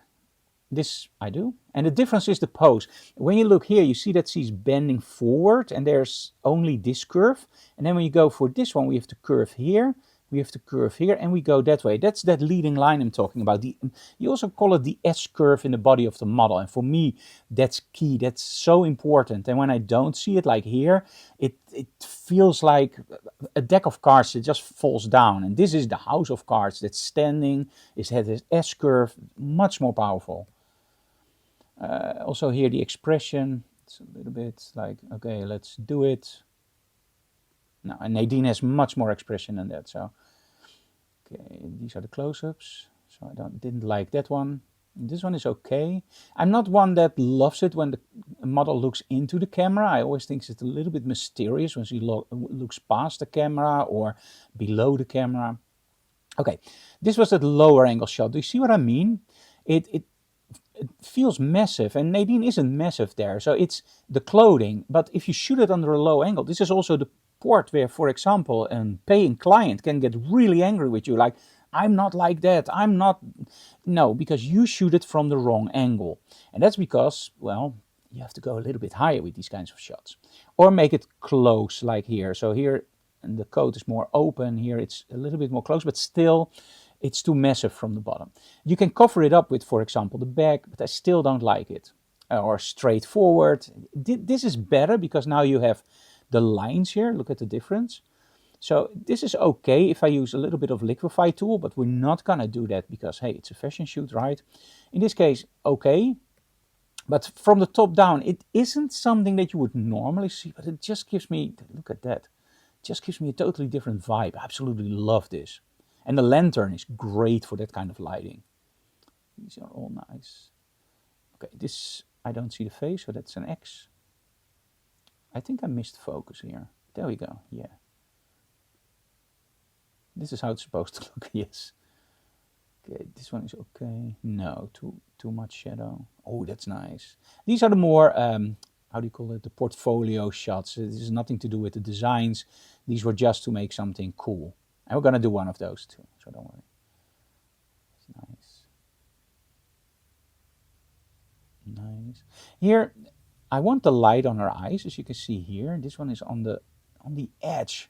Speaker 1: This I do. And the difference is the pose. When you look here, you see that she's bending forward and there's only this curve. And then when you go for this one, we have the curve here, we have the curve here, and we go that way. That's that leading line I'm talking about. You also call it the S-curve in the body of the model. And for me, that's key. That's so important. And when I don't see it like here, it feels like a deck of cards that just falls down. And this is the house of cards that's standing. It has this S-curve, much more powerful. Also here the expression, it's a little bit like, okay, let's do it. No, and Nadine has much more expression than that. So, okay, these are the close-ups. So I didn't like that one. This one is okay. I'm not one that loves it when the model looks into the camera. I always think it's a little bit mysterious when she looks past the camera or below the camera. Okay, this was a lower angle shot. Do you see what I mean? It feels massive, and Nadine isn't massive there. So it's the clothing. But if you shoot it under a low angle, this is also the port where, for example, a paying client can get really angry with you. Like, I'm not like that. I'm not. No, because you shoot it from the wrong angle. And that's because, well, you have to go a little bit higher with these kinds of shots. Or make it close, like here. So here, and the coat is more open. Here it's a little bit more close, but still it's too massive from the bottom. You can cover it up with, for example, the back, but I still don't like it. Or straightforward. This is better because now you have the lines here. Look at the difference. So this is okay if I use a little bit of liquify tool, but we're not gonna do that because, hey, it's a fashion shoot, right? In this case, okay. But from the top down, it isn't something that you would normally see, but it just gives me, look at that, just gives me a totally different vibe. I absolutely love this. And the lantern is great for that kind of lighting. These are all nice. Okay, this, I don't see the face, so that's an X. I think I missed focus here. There we go, yeah. This is how it's supposed to look, yes. Okay, this one is okay. No, too much shadow. Oh, that's nice. These are the more, how do you call it, the portfolio shots. This has nothing to do with the designs. These were just to make something cool. And we're gonna do one of those too, so don't worry. It's nice. Nice. Here, I want the light on her eyes, as you can see here. This one is on the edge.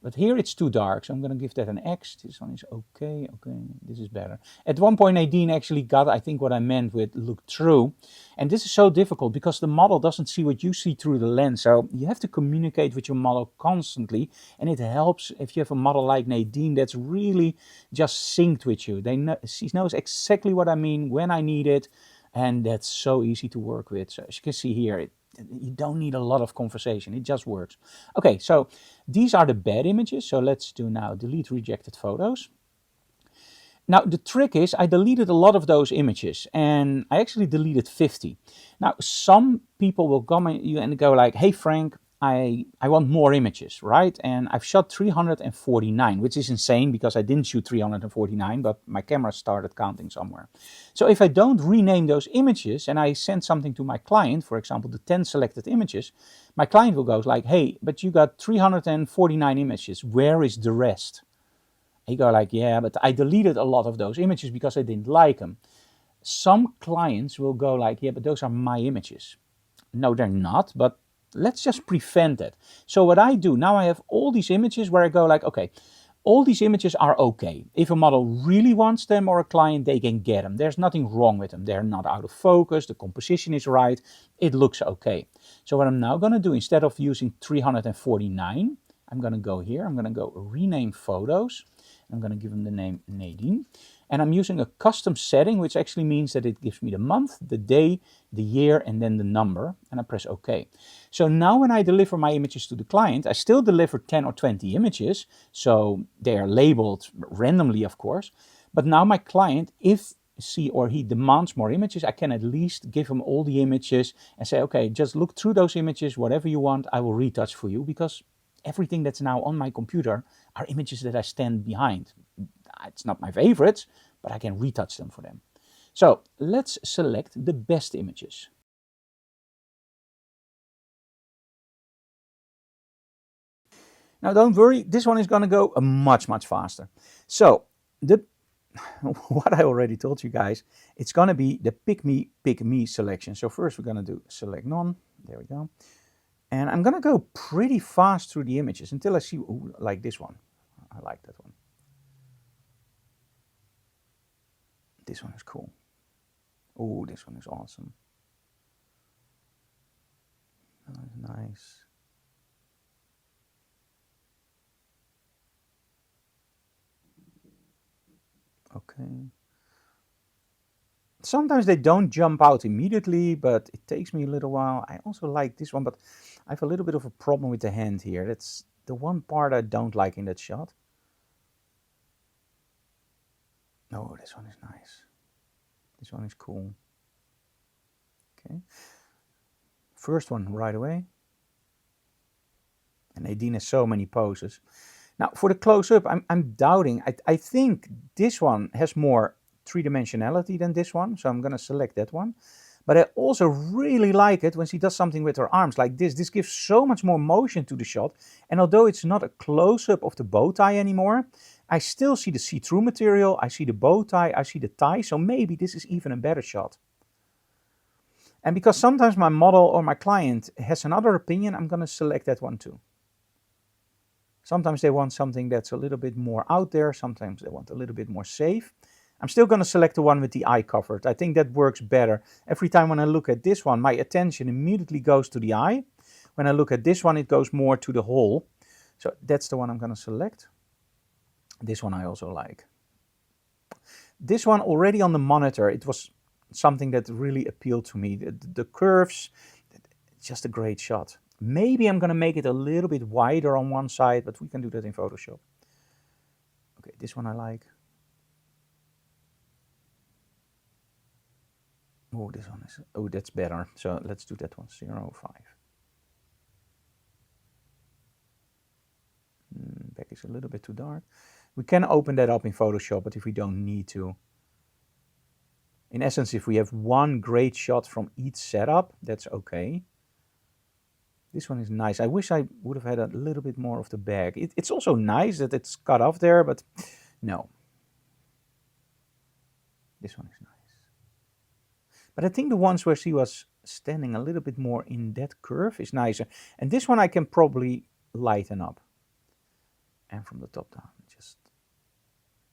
Speaker 1: But here it's too dark, so I'm going to give that an X. This one is okay, okay, this is better. At one point, Nadine actually got, I think, what I meant with look through. And this is so difficult because the model doesn't see what you see through the lens. So you have to communicate with your model constantly. And it helps if you have a model like Nadine that's really just synced with you. She knows exactly what I mean, when I need it. And that's so easy to work with. So as you can see here, you don't need a lot of conversation. It just works. Okay, so these are the bad images. So let's do now delete rejected photos. Now, the trick is I deleted a lot of those images, and I actually deleted 50. Now, some people will come at you and go like, hey, Frank, I want more images, right? And I've shot 349, which is insane because I didn't shoot 349, but my camera started counting somewhere. So if I don't rename those images and I send something to my client, for example, the 10 selected images, my client will go like, hey, but you got 349 images. Where is the rest? You go like, yeah, but I deleted a lot of those images because I didn't like them. Some clients will go like, yeah, but those are my images. No, they're not, but let's just prevent it. So what I do, now I have all these images where I go like, okay, all these images are okay. If a model really wants them or a client, they can get them. There's nothing wrong with them. They're not out of focus. The composition is right. It looks okay. So what I'm now going to do, instead of using 349, I'm going to go here. I'm going to go rename photos. I'm going to give them the name Nadine. And I'm using a custom setting, which actually means that it gives me the month, the day, the year, and then the number. And I press OK. So now when I deliver my images to the client, I still deliver 10 or 20 images. So they are labeled randomly, of course. But now my client, if she or he demands more images, I can at least give him all the images and say, okay, just look through those images, whatever you want, I will retouch for you, because everything that's now on my computer are images that I stand behind. It's not my favorites, but I can retouch them for them. So let's select the best images. Now don't worry, this one is going to go much faster. So what I already told you guys, it's going to be the pick me selection. So first we're going to do select none. There we go. And I'm going to go pretty fast through the images until I see, ooh, like this one. I like that one. This one is cool. Oh, this one is awesome. Nice. Okay. Sometimes they don't jump out immediately, but it takes me a little while. I also like this one, but I have a little bit of a problem with the hand here. That's the one part I don't like in that shot. Oh, this one is nice. This one is cool. Okay. First one right away. And Nadine has so many poses. Now, for the close-up, I'm doubting. I think this one has more three-dimensionality than this one, so I'm going to select that one. But I also really like it when she does something with her arms like this. This gives so much more motion to the shot. And although it's not a close-up of the bow tie anymore, I still see the see-through material, I see the bow tie, I see the tie, so maybe this is even a better shot. And because sometimes my model or my client has another opinion, I'm going to select that one too. Sometimes they want something that's a little bit more out there. Sometimes they want a little bit more safe. I'm still going to select the one with the eye covered. I think that works better. Every time when I look at this one, my attention immediately goes to the eye. When I look at this one, it goes more to the hole. So that's the one I'm going to select. This one I also like. This one already on the monitor, it was something that really appealed to me. The curves, it's just a great shot. Maybe I'm going to make it a little bit wider on one side, but we can do that in Photoshop. Okay, this one I like. Oh, this one is, oh, that's better. So let's do that one, 0.5. Back is a little bit too dark. We can open that up in Photoshop, but if we don't need to. In essence, if we have one great shot from each setup, that's okay. This one is nice. I wish I would have had a little bit more of the bag. It's also nice that it's cut off there, but no. This one is nice. But I think the ones where she was standing a little bit more in that curve is nicer. And this one I can probably lighten up. And from the top down, just,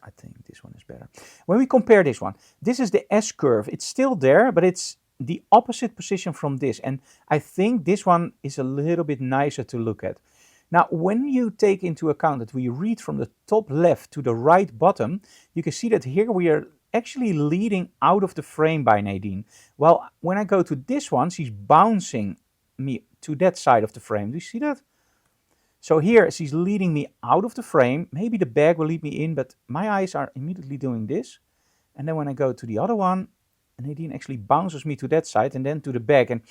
Speaker 1: I think this one is better. When we compare this one, this is the S curve. It's still there, but it's the opposite position from this. And I think this one is a little bit nicer to look at. Now, when you take into account that we read from the top left to the right bottom, you can see that here we are actually leading out of the frame by Nadine. Well, when I go to this one, she's bouncing me to that side of the frame. Do you see that? So here she's leading me out of the frame. Maybe the bag will lead me in, but my eyes are immediately doing this. And then when I go to the other one, Nadine actually bounces me to that side and then to the back. And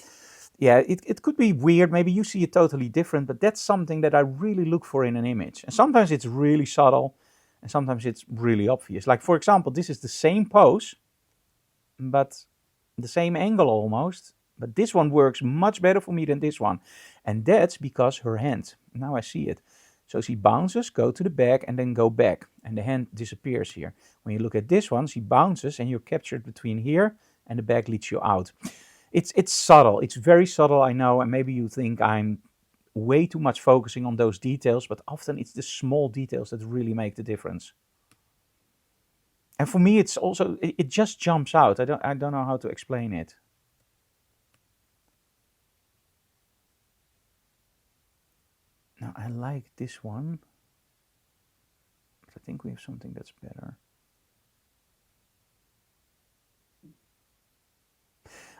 Speaker 1: yeah, it could be weird. Maybe you see it totally different, but that's something that I really look for in an image. And sometimes it's really subtle and sometimes it's really obvious. Like, for example, this is the same pose, but the same angle almost. But this one works much better for me than this one. And that's because her hand. Now I see it. So she bounces, go to the back, and then go back. And the hand disappears here. When you look at this one, she bounces, and you're captured between here, and the back leads you out. It's subtle. It's very subtle, I know. And maybe you think I'm way too much focusing on those details. But often it's the small details that really make the difference. And for me, it's also, it just jumps out. I don't know how to explain it. Now, I like this one, but I think we have something that's better.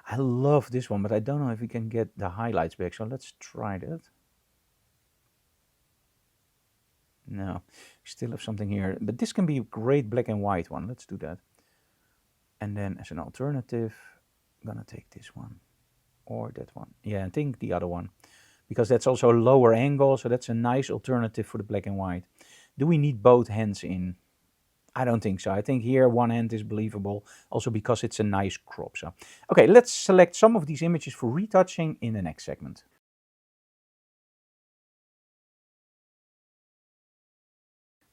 Speaker 1: I love this one, but I don't know if we can get the highlights back, so let's try that. No, we still have something here, but this can be a great black and white one. Let's do that. And then as an alternative, I'm gonna take this one or that one. Yeah, I think the other one, because that's also a lower angle, so that's a nice alternative for the black and white. Do we need both hands in? I don't think so. I think here one hand is believable, also because it's a nice crop. So, okay, let's select some of these images for retouching in the next segment.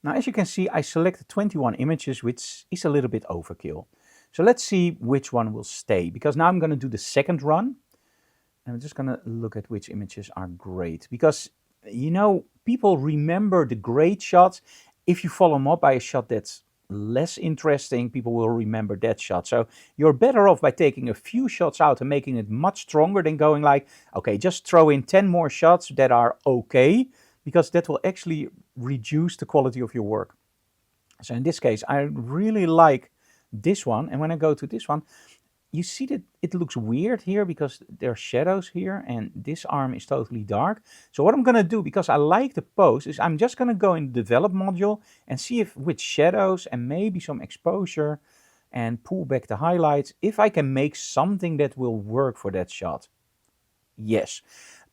Speaker 1: Now, as you can see, I selected 21 images, which is a little bit overkill. So let's see which one will stay, because now I'm going to do the second run. And I'm just going to look at which images are great, because, you know, people remember the great shots. If you follow them up by a shot that's less interesting, people will remember that shot. So you're better off by taking a few shots out and making it much stronger than going like, okay, just throw in 10 more shots that are okay, because that will actually reduce the quality of your work. So in this case, I really like this one. And when I go to this one, you see that it looks weird here because there are shadows here and this arm is totally dark. So what I'm going to do, because I like the pose, is I'm just going to go in the develop module and see if with shadows and maybe some exposure and pull back the highlights, if I can make something that will work for that shot. Yes.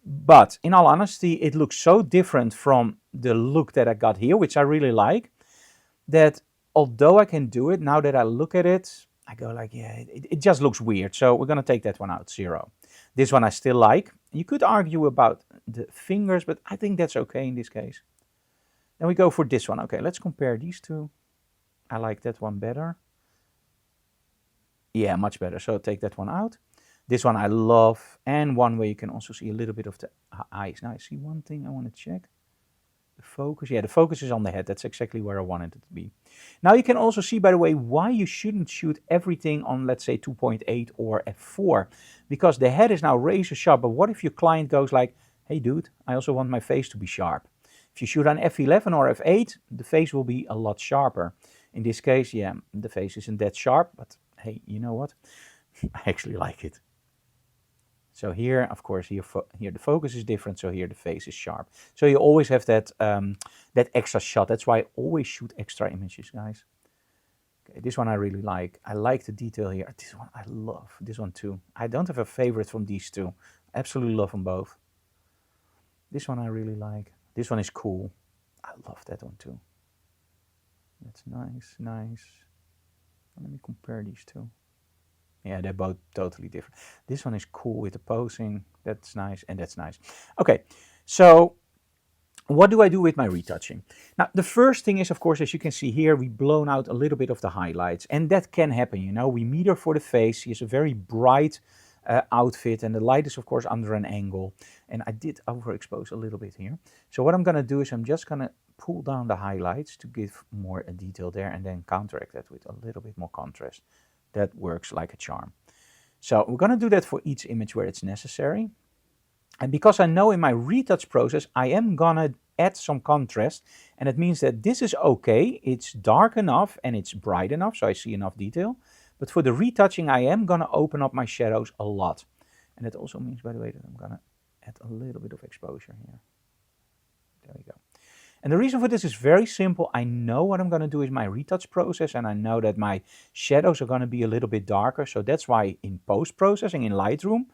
Speaker 1: But in all honesty, it looks so different from the look that I got here, which I really like, that although I can do it, now that I look at it, I go like, yeah, it just looks weird. So we're going to take that one out, 0. This one I still like. You could argue about the fingers, but I think that's okay in this case. Then we go for this one. Okay, let's compare these two. I like that one better. Yeah, much better. So take that one out. This one I love. And one where you can also see a little bit of the eyes. Now I see one thing I want to check. The focus, yeah, the focus is on the head. That's exactly where I wanted it to be. Now you can also see, by the way, why you shouldn't shoot everything on, let's say, 2.8 or f4. Because the head is now razor sharp. But what if your client goes like, hey dude, I also want my face to be sharp. If you shoot on f11 or f8, the face will be a lot sharper. In this case, yeah, the face isn't that sharp. But hey, you know what? I actually like it. So here, of course, here the focus is different, so here the face is sharp. So you always have that, that extra shot. That's why I always shoot extra images, guys. Okay, this one I really like. I like the detail here. This one I love. This one too. I don't have a favorite from these two. I absolutely love them both. This one I really like. This one is cool. I love that one too. That's nice, nice. Let me compare these two. Yeah, they're both totally different. This one is cool with the posing. That's nice, and that's nice. Okay, so what do I do with my retouching? Now, the first thing is, of course, as you can see here, we've blown out a little bit of the highlights. And that can happen, you know. We meet her for the face. She has a very bright outfit, and the light is, of course, under an angle. And I did overexpose a little bit here. So what I'm going to do is I'm just going to pull down the highlights to give more detail there, and then counteract that with a little bit more contrast. That works like a charm. So we're going to do that for each image where it's necessary. And because I know in my retouch process, I am going to add some contrast. And it means that this is okay. It's dark enough and it's bright enough, so I see enough detail. But for the retouching, I am going to open up my shadows a lot. And it also means, by the way, that I'm going to add a little bit of exposure here. There we go. And the reason for this is very simple. I know what I'm going to do is my retouch process, and I know that my shadows are going to be a little bit darker. So that's why in post-processing in Lightroom,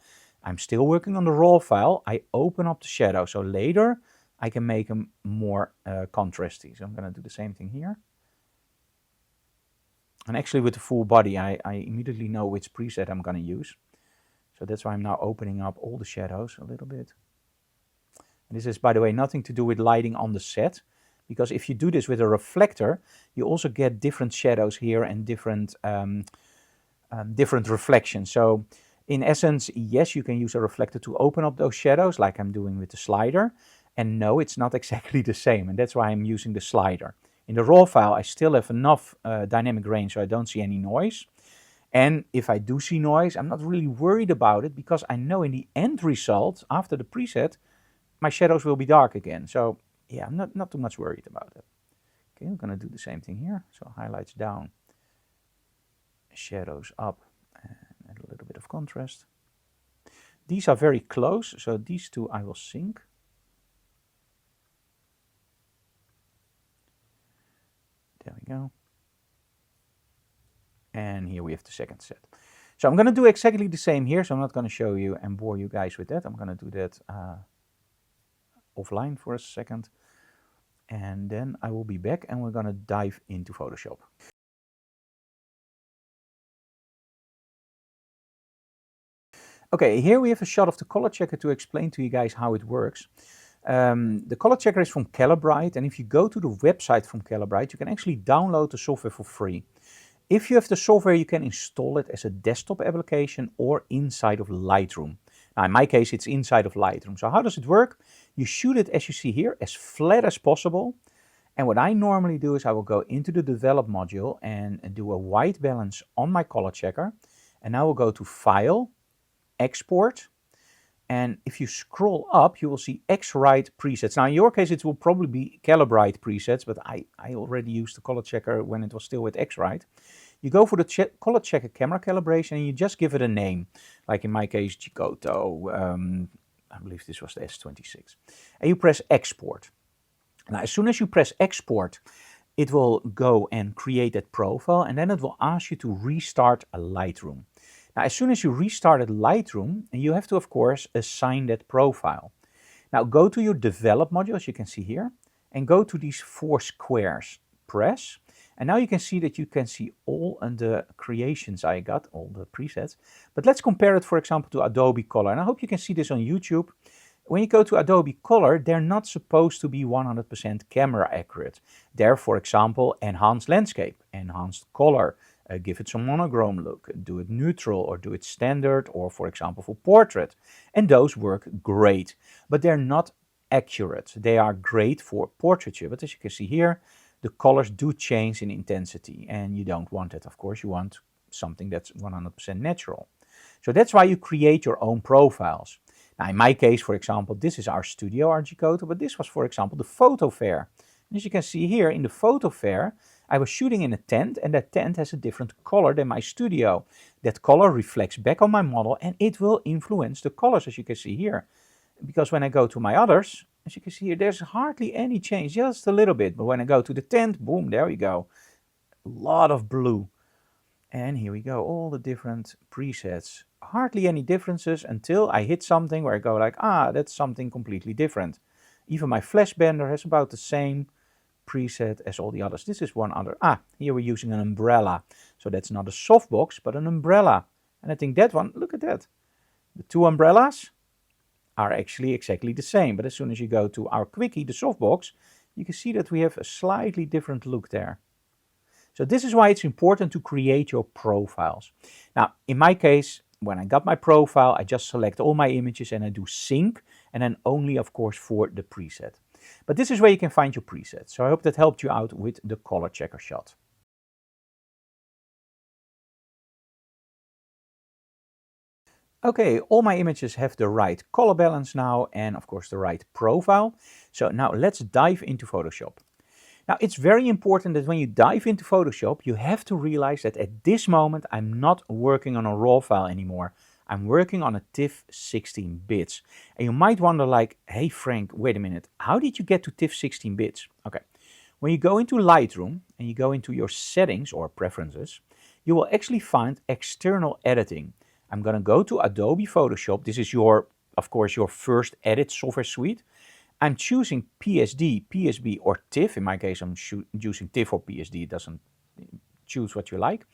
Speaker 1: I'm still working on the raw file. I open up the shadow, so later I can make them more contrasty. So I'm going to do the same thing here. And actually with the full body, I immediately know which preset I'm going to use. So that's why I'm now opening up all the shadows a little bit. And this is, by the way, nothing to do with lighting on the set, because if you do this with a reflector, you also get different shadows here and different reflections. So in essence, yes, you can use a reflector to open up those shadows like I'm doing with the slider. And no, it's not exactly the same. And that's why I'm using the slider. In the raw file, I still have enough dynamic range so I don't see any noise. And if I do see noise, I'm not really worried about it, because I know in the end result, after the preset, my shadows will be dark again. So yeah, I'm not too much worried about it. Okay, I'm going to do the same thing here. So highlights down, shadows up, and a little bit of contrast. These are very close, so these two I will sync. There we go. And here we have the second set. So I'm going to do exactly the same here. So I'm not going to show you and bore you guys with that. I'm going to do that offline for a second, and then I will be back and we're going to dive into Photoshop. Okay, here we have a shot of the color checker to explain to you guys how it works. The color checker is from Calibrite, and if you go to the website from Calibrite, you can actually download the software for free. If you have the software, you can install it as a desktop application or inside of Lightroom. Now, in my case, it's inside of Lightroom. So how does it work? You shoot it, as you see here, as flat as possible. And what I normally do is I will go into the develop module and do a white balance on my color checker. And now we'll go to File, Export. And if you scroll up, you will see X-Rite presets. Now, in your case, it will probably be Calibrite presets, but I already used the color checker when it was still with X-Rite. You go for the color checker camera calibration and you just give it a name. Like in my case, Giotto, I believe this was the S26. And you press export. Now, as soon as you press export, it will go and create that profile, and then it will ask you to restart a Lightroom. Now, as soon as you restarted Lightroom, you have to, of course, assign that profile. Now, go to your develop module, as you can see here, and go to these 4 squares. Press, and now you can see that you can see all the creations I got, all the presets. But let's compare it, for example, to Adobe Color. And I hope you can see this on YouTube. When you go to Adobe Color, they're not supposed to be 100% camera accurate. They're, for example, enhanced landscape, enhanced color, give it some monochrome look, do it neutral or do it standard, or for example for portrait. And those work great, but they're not accurate. They are great for portraiture, but as you can see here, the colors do change in intensity, and you don't want it. Of course, you want something that's 100% natural. So that's why you create your own profiles. Now, in my case, for example, this is our studio RG Coder, but this was, for example, the photo fair. And as you can see here, in the photo fair, I was shooting in a tent, and that tent has a different color than my studio. That color reflects back on my model, and it will influence the colors, as you can see here. Because when I go to my others, as you can see here, there's hardly any change, just a little bit. But when I go to the tent, boom, there we go. A lot of blue. And here we go, all the different presets. Hardly any differences until I hit something where I go like, that's something completely different. Even my flash bender has about the same preset as all the others. This is one other. Here we're using an umbrella. So that's not a softbox, but an umbrella. And I think that one, look at that. The 2 umbrellas are actually exactly the same. But as soon as you go to our quickie, the softbox, you can see that we have a slightly different look there. So this is why it's important to create your profiles. Now, in my case, when I got my profile, I just select all my images and I do sync, and then only, of course, for the preset. But this is where you can find your presets. So I hope that helped you out with the color checker shot. Okay, all my images have the right color balance now and, of course, the right profile. So now let's dive into Photoshop. Now, it's very important that when you dive into Photoshop, you have to realize that at this moment, I'm not working on a RAW file anymore. I'm working on a TIFF 16 bits. And you might wonder like, hey Frank, wait a minute, how did you get to TIFF 16 bits? Okay, when you go into Lightroom and you go into your settings or preferences, you will actually find external editing. I'm going to go to Adobe Photoshop. This is your, of course, your first edit software suite. I'm choosing PSD, PSB, or TIFF. In my case, I'm using TIFF or PSD. It doesn't choose what you like.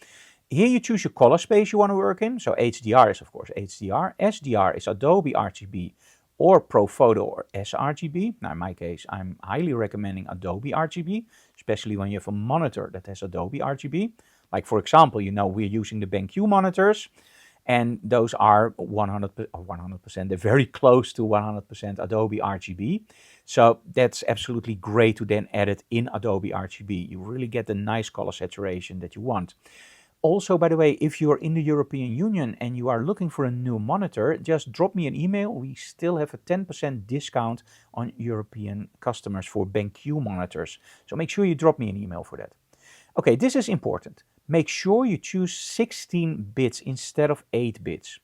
Speaker 1: Here you choose your color space you want to work in. So HDR is, of course, HDR. SDR is Adobe RGB or ProPhoto or sRGB. Now, in my case, I'm highly recommending Adobe RGB, especially when you have a monitor that has Adobe RGB. Like, for example, you know, we're using the BenQ monitors. And those are 100%, they're very close to 100% Adobe RGB. So that's absolutely great to then edit in Adobe RGB. You really get the nice color saturation that you want. Also, by the way, if you're in the European Union and you are looking for a new monitor, just drop me an email. We still have a 10% discount on European customers for BenQ monitors. So make sure you drop me an email for that. Okay, this is important. Make sure you choose 16 bits instead of 8 bits.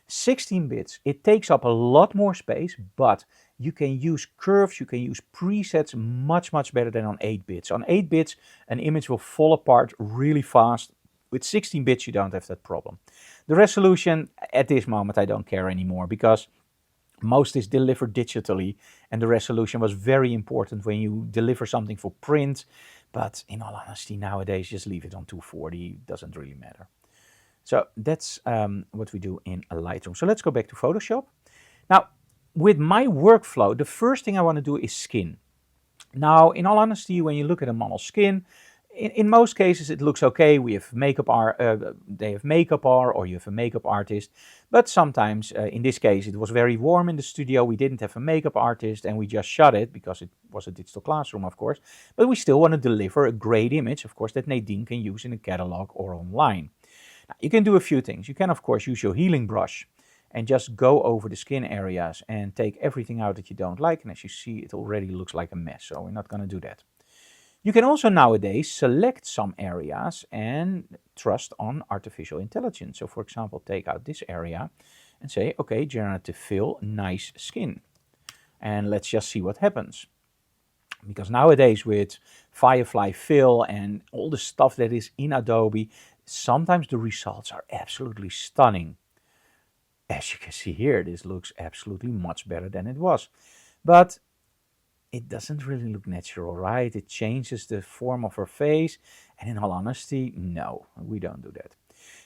Speaker 1: 16 bits, it takes up a lot more space, but you can use curves, you can use presets much better than on 8 bits. On 8 bits, an image will fall apart really fast. With 16 bits, you don't have that problem. The resolution, at this moment, I don't care anymore because most is delivered digitally, and the resolution was very important when you deliver something for print. But in all honesty, nowadays, just leave it on 240. It doesn't really matter. So that's what we do in a Lightroom. So let's go back to Photoshop. Now, with my workflow, the first thing I want to do is skin. Now, in all honesty, when you look at a model's skin, in most cases it looks okay. We have makeup they have makeup or you have a makeup artist. But sometimes, in this case, it was very warm in the studio. We didn't have a makeup artist and we just shot it because it was a digital classroom, of course. But we still want to deliver a great image, of course, that Nadine can use in a catalog or online. Now, you can do a few things. You can, of course, use your healing brush and just go over the skin areas and take everything out that you don't like. And as you see, it already looks like a mess. So we're not going to do that. You can also nowadays select some areas and trust on artificial intelligence. So for example, take out this area and say, okay, generative fill, nice skin. And let's just see what happens. Because nowadays with Firefly Fill and all the stuff that is in Adobe, sometimes the results are absolutely stunning. As you can see here, this looks absolutely much better than it was. But it doesn't really look natural, right? It changes the form of her face. And in all honesty, no, we don't do that.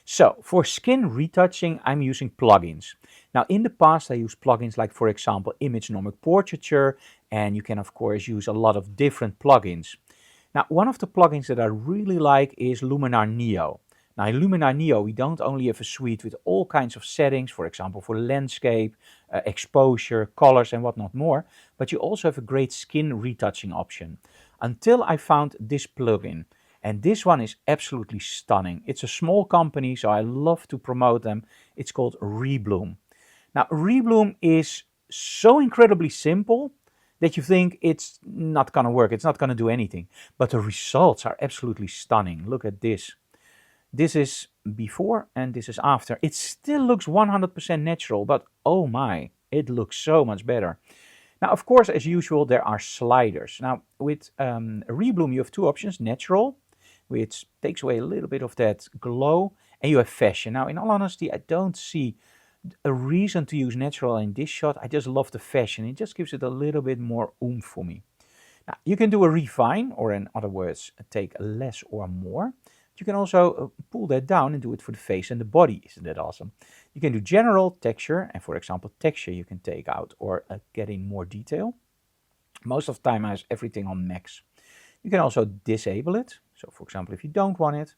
Speaker 1: So for skin retouching, I'm using plugins. Now in the past, I used plugins like, for example, image nomic portraiture, and you can of course use a lot of different plugins. Now one of the plugins that I really like is Luminar Neo. Now in Luminar Neo, we don't only have a suite with all kinds of settings, for example, for landscape, exposure, colors and whatnot more, but you also have a great skin retouching option. Until I found this plugin. And this one is absolutely stunning. It's a small company, so I love to promote them. It's called Rebloom. Now, Rebloom is so incredibly simple that you think it's not going to work. It's not going to do anything. But the results are absolutely stunning. Look at this. This is before and this is after. It still looks 100% natural, but oh my, it looks so much better. Now, of course, as usual, there are sliders. Now, with Rebloom, you have two options, natural, which takes away a little bit of that glow, and you have fashion. Now, in all honesty, I don't see a reason to use natural in this shot. I just love the fashion. It just gives it a little bit more oomph for me. Now, you can do a refine, or in other words, take less or more. You can also pull that down and do it for the face and the body. Isn't that awesome? You can do general, texture, and for example, texture you can take out or get in more detail. Most of the time I have everything on max. You can also disable it. So for example, if you don't want it.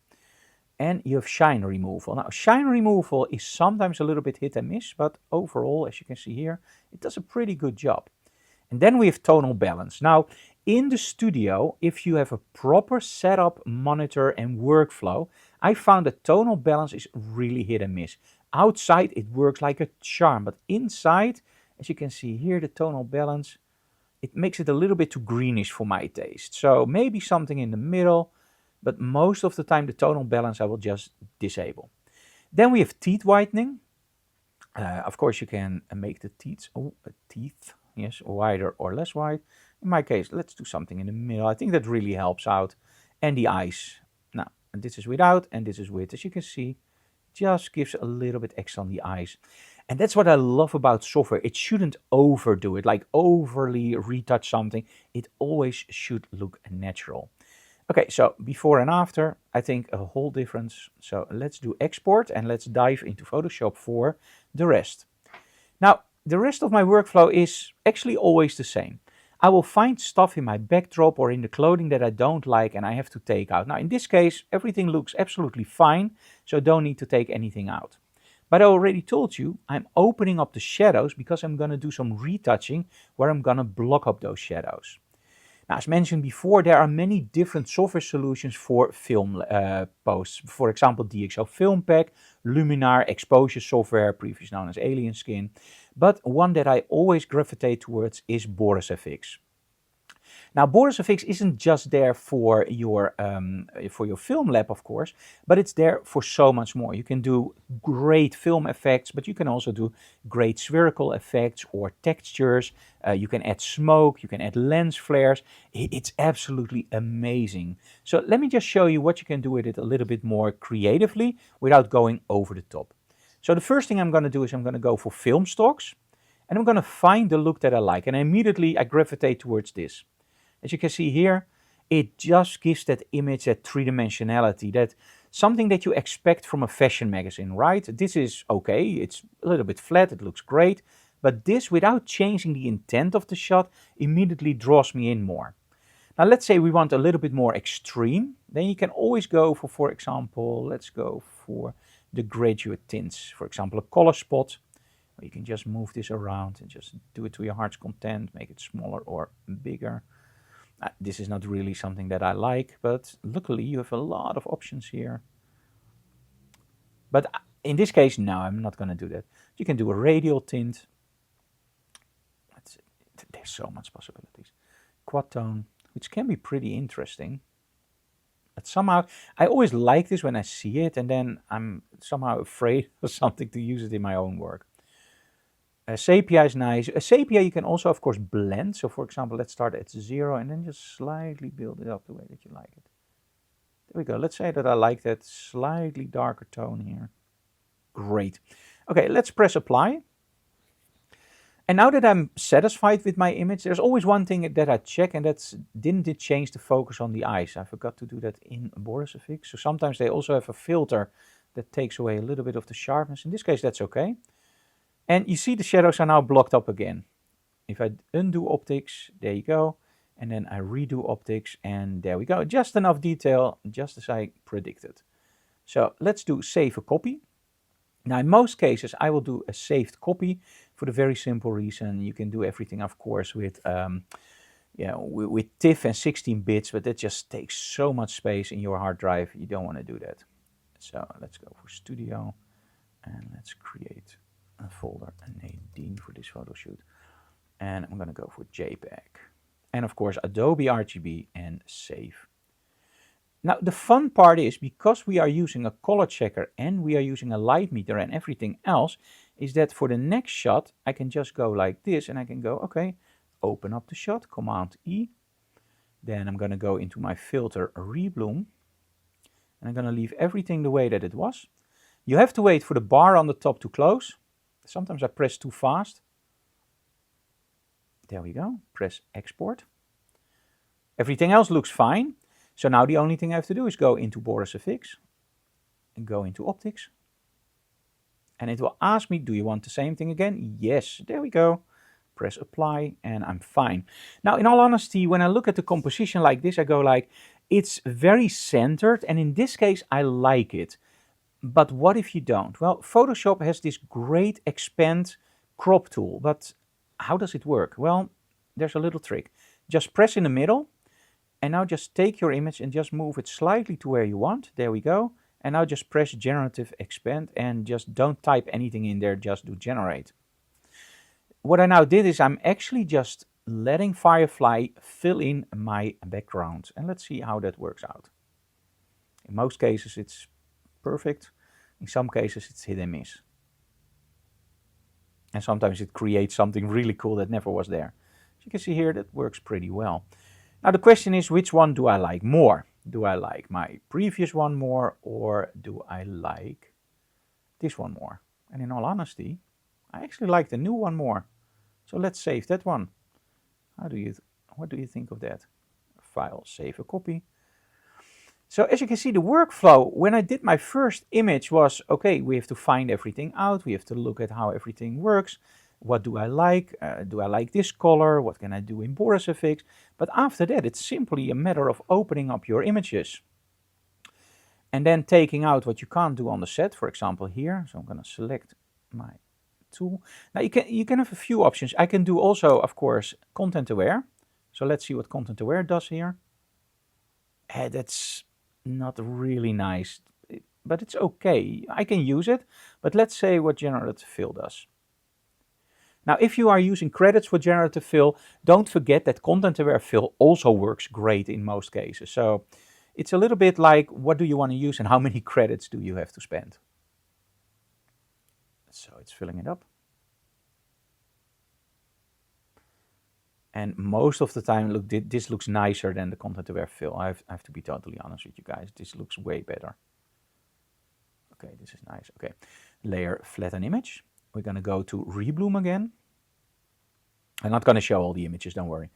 Speaker 1: And you have shine removal. Now, shine removal is sometimes a little bit hit and miss, but overall, as you can see here, it does a pretty good job. And then we have tonal balance. Now, in the studio, if you have a proper setup, monitor, and workflow, I found that tonal balance is really hit and miss. Outside, it works like a charm, but inside, as you can see here, the tonal balance, it makes it a little bit too greenish for my taste. So maybe something in the middle, but most of the time the tonal balance I will just disable. Then we have teeth whitening. Of course, you can make the teeth, yes, wider or less wide. In my case, let's do something in the middle. I think that really helps out. And the eyes. Now, this is without and this is with. As you can see, just gives a little bit extra on the eyes. And that's what I love about software. It shouldn't overdo it, like overly retouch something. It always should look natural. Okay, so before and after, I think a whole difference. So let's do export and let's dive into Photoshop for the rest. Now, the rest of my workflow is actually always the same. I will find stuff in my backdrop or in the clothing that I don't like and I have to take out. Now, in this case, everything looks absolutely fine, so I don't need to take anything out. But I already told you, I'm opening up the shadows because I'm going to do some retouching where I'm going to block up those shadows. Now, as mentioned before, there are many different software solutions for film posts. For example, DxO Film Pack, Luminar, exposure software, previously known as Alien Skin. But one that I always gravitate towards is Boris FX. Now, Boris FX isn't just there for your film lab, of course, but it's there for so much more. You can do great film effects, but you can also do great spherical effects or textures. You can add smoke, you can add lens flares. It's absolutely amazing. So let me just show you what you can do with it a little bit more creatively without going over the top. So the first thing I'm going to do is I'm going to go for film stocks, and I'm going to find the look that I like, and immediately I gravitate towards this. As you can see here, it just gives that image that three-dimensionality, that something that you expect from a fashion magazine, right? This is okay, it's a little bit flat, it looks great, but this, without changing the intent of the shot, immediately draws me in more. Now, let's say we want a little bit more extreme, then you can always go for example, let's go for the graduate tints, for example, a color spot. You can just move this around and just do it to your heart's content, make it smaller or bigger. This is not really something that I like, but luckily you have a lot of options here. But in this case, no, I'm not going to do that. You can do a radial tint. There's so much possibilities. Quad tone. which can be pretty interesting. But somehow, I always like this when I see it, and then I'm somehow afraid of something to use it in my own work. Sepia is nice. Sepia you can also, of course, blend. So, for example, let's start at 0 and then just slightly build it up the way that you like it. There we go. Let's say that I like that slightly darker tone here. Great. Okay, let's press apply. And now that I'm satisfied with my image, there's always one thing that I check, and that's didn't it change the focus on the eyes? I forgot to do that in Borisifix. So sometimes they also have a filter that takes away a little bit of the sharpness. In this case, that's okay. And you see the shadows are now blocked up again. If I undo optics, there you go. And then I redo optics, and there we go. Just enough detail, just as I predicted. So let's do save a copy. Now, in most cases, I will do a saved copy for the very simple reason you can do everything, of course, with with TIFF and 16 bits, but that just takes so much space in your hard drive. You don't want to do that. So let's go for Studio, and let's create a folder, Nadine, for this photo shoot. And I'm going to go for JPEG. And of course, Adobe RGB, and save. Now, the fun part is, because we are using a color checker and we are using a light meter and everything else, is that for the next shot, I can just go like this, and I can go, okay, open up the shot, Command E. Then I'm going to go into my filter, Rebloom, and I'm going to leave everything the way that it was. You have to wait for the bar on the top to close. Sometimes I press too fast. There we go. Press export. Everything else looks fine. So now the only thing I have to do is go into Borisifix and go into optics. And it will ask me, do you want the same thing again? Yes, there we go. Press apply, and I'm fine. Now, in all honesty, when I look at the composition like this, I go like, it's very centered, and in this case, I like it. But what if you don't? Well, Photoshop has this great expand crop tool, but how does it work? Well, there's a little trick. Just press in the middle, and now just take your image and just move it slightly to where you want. There we go. And now just press generative expand, and just don't type anything in there, just do generate. What I now did is I'm actually just letting Firefly fill in my background. And let's see how that works out. In most cases it's perfect. In some cases it's hit and miss. And sometimes it creates something really cool that never was there. As you can see here, that works pretty well. Now the question is, which one do I like more? Do I like my previous one more, or do I like this one more? And in all honesty, I actually like the new one more. So let's save that one. What do you think of that? File, save a copy. So as you can see, the workflow when I did my first image was, okay, we have to find everything out. We have to look at how everything works. What do I like? Do I like this color? What can I do in Borisifix? But after that, it's simply a matter of opening up your images and then taking out what you can't do on the set, for example here. So I'm going to select my tool. Now you can have a few options. I can do also, of course, content aware. So let's see what content aware does here. That's not really nice, but it's okay. I can use it, but let's say what generative fill does. Now, if you are using credits for generative fill, don't forget that content-aware fill also works great in most cases. So it's a little bit like, what do you want to use and how many credits do you have to spend? So it's filling it up. And most of the time, look, this looks nicer than the content-aware fill. I have to be totally honest with you guys. This looks way better. Okay, this is nice. Okay, layer, flatten image. We're going to go to Rebloom again. I'm not going to show all the images, don't worry.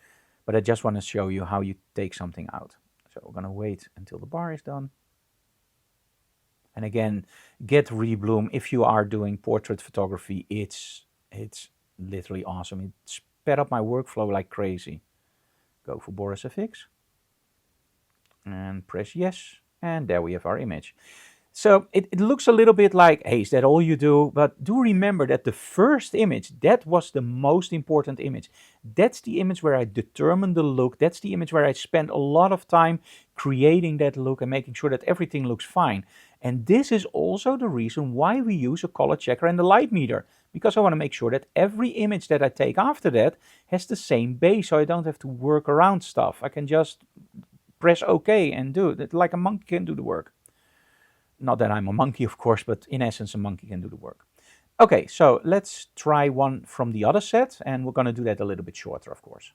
Speaker 1: But I just want to show you how you take something out. So we're going to wait until the bar is done. And again, get Rebloom. If you are doing portrait photography, it's literally awesome. It sped up my workflow like crazy. Go for Borisifix. And press yes. And there we have our image. So it looks a little bit like, hey, is that all you do? But do remember that the first image, that was the most important image. That's the image where I determined the look. That's the image where I spent a lot of time creating that look and making sure that everything looks fine. And this is also the reason why we use a color checker and the light meter. because I want to make sure that every image that I take after that has the same base, so I don't have to work around stuff. I can just press OK and do it like a monkey can do the work. Not that I'm a monkey, of course, but in essence, a monkey can do the work. Okay, so let's try one from the other set, and we're going to do that a little bit shorter, of course.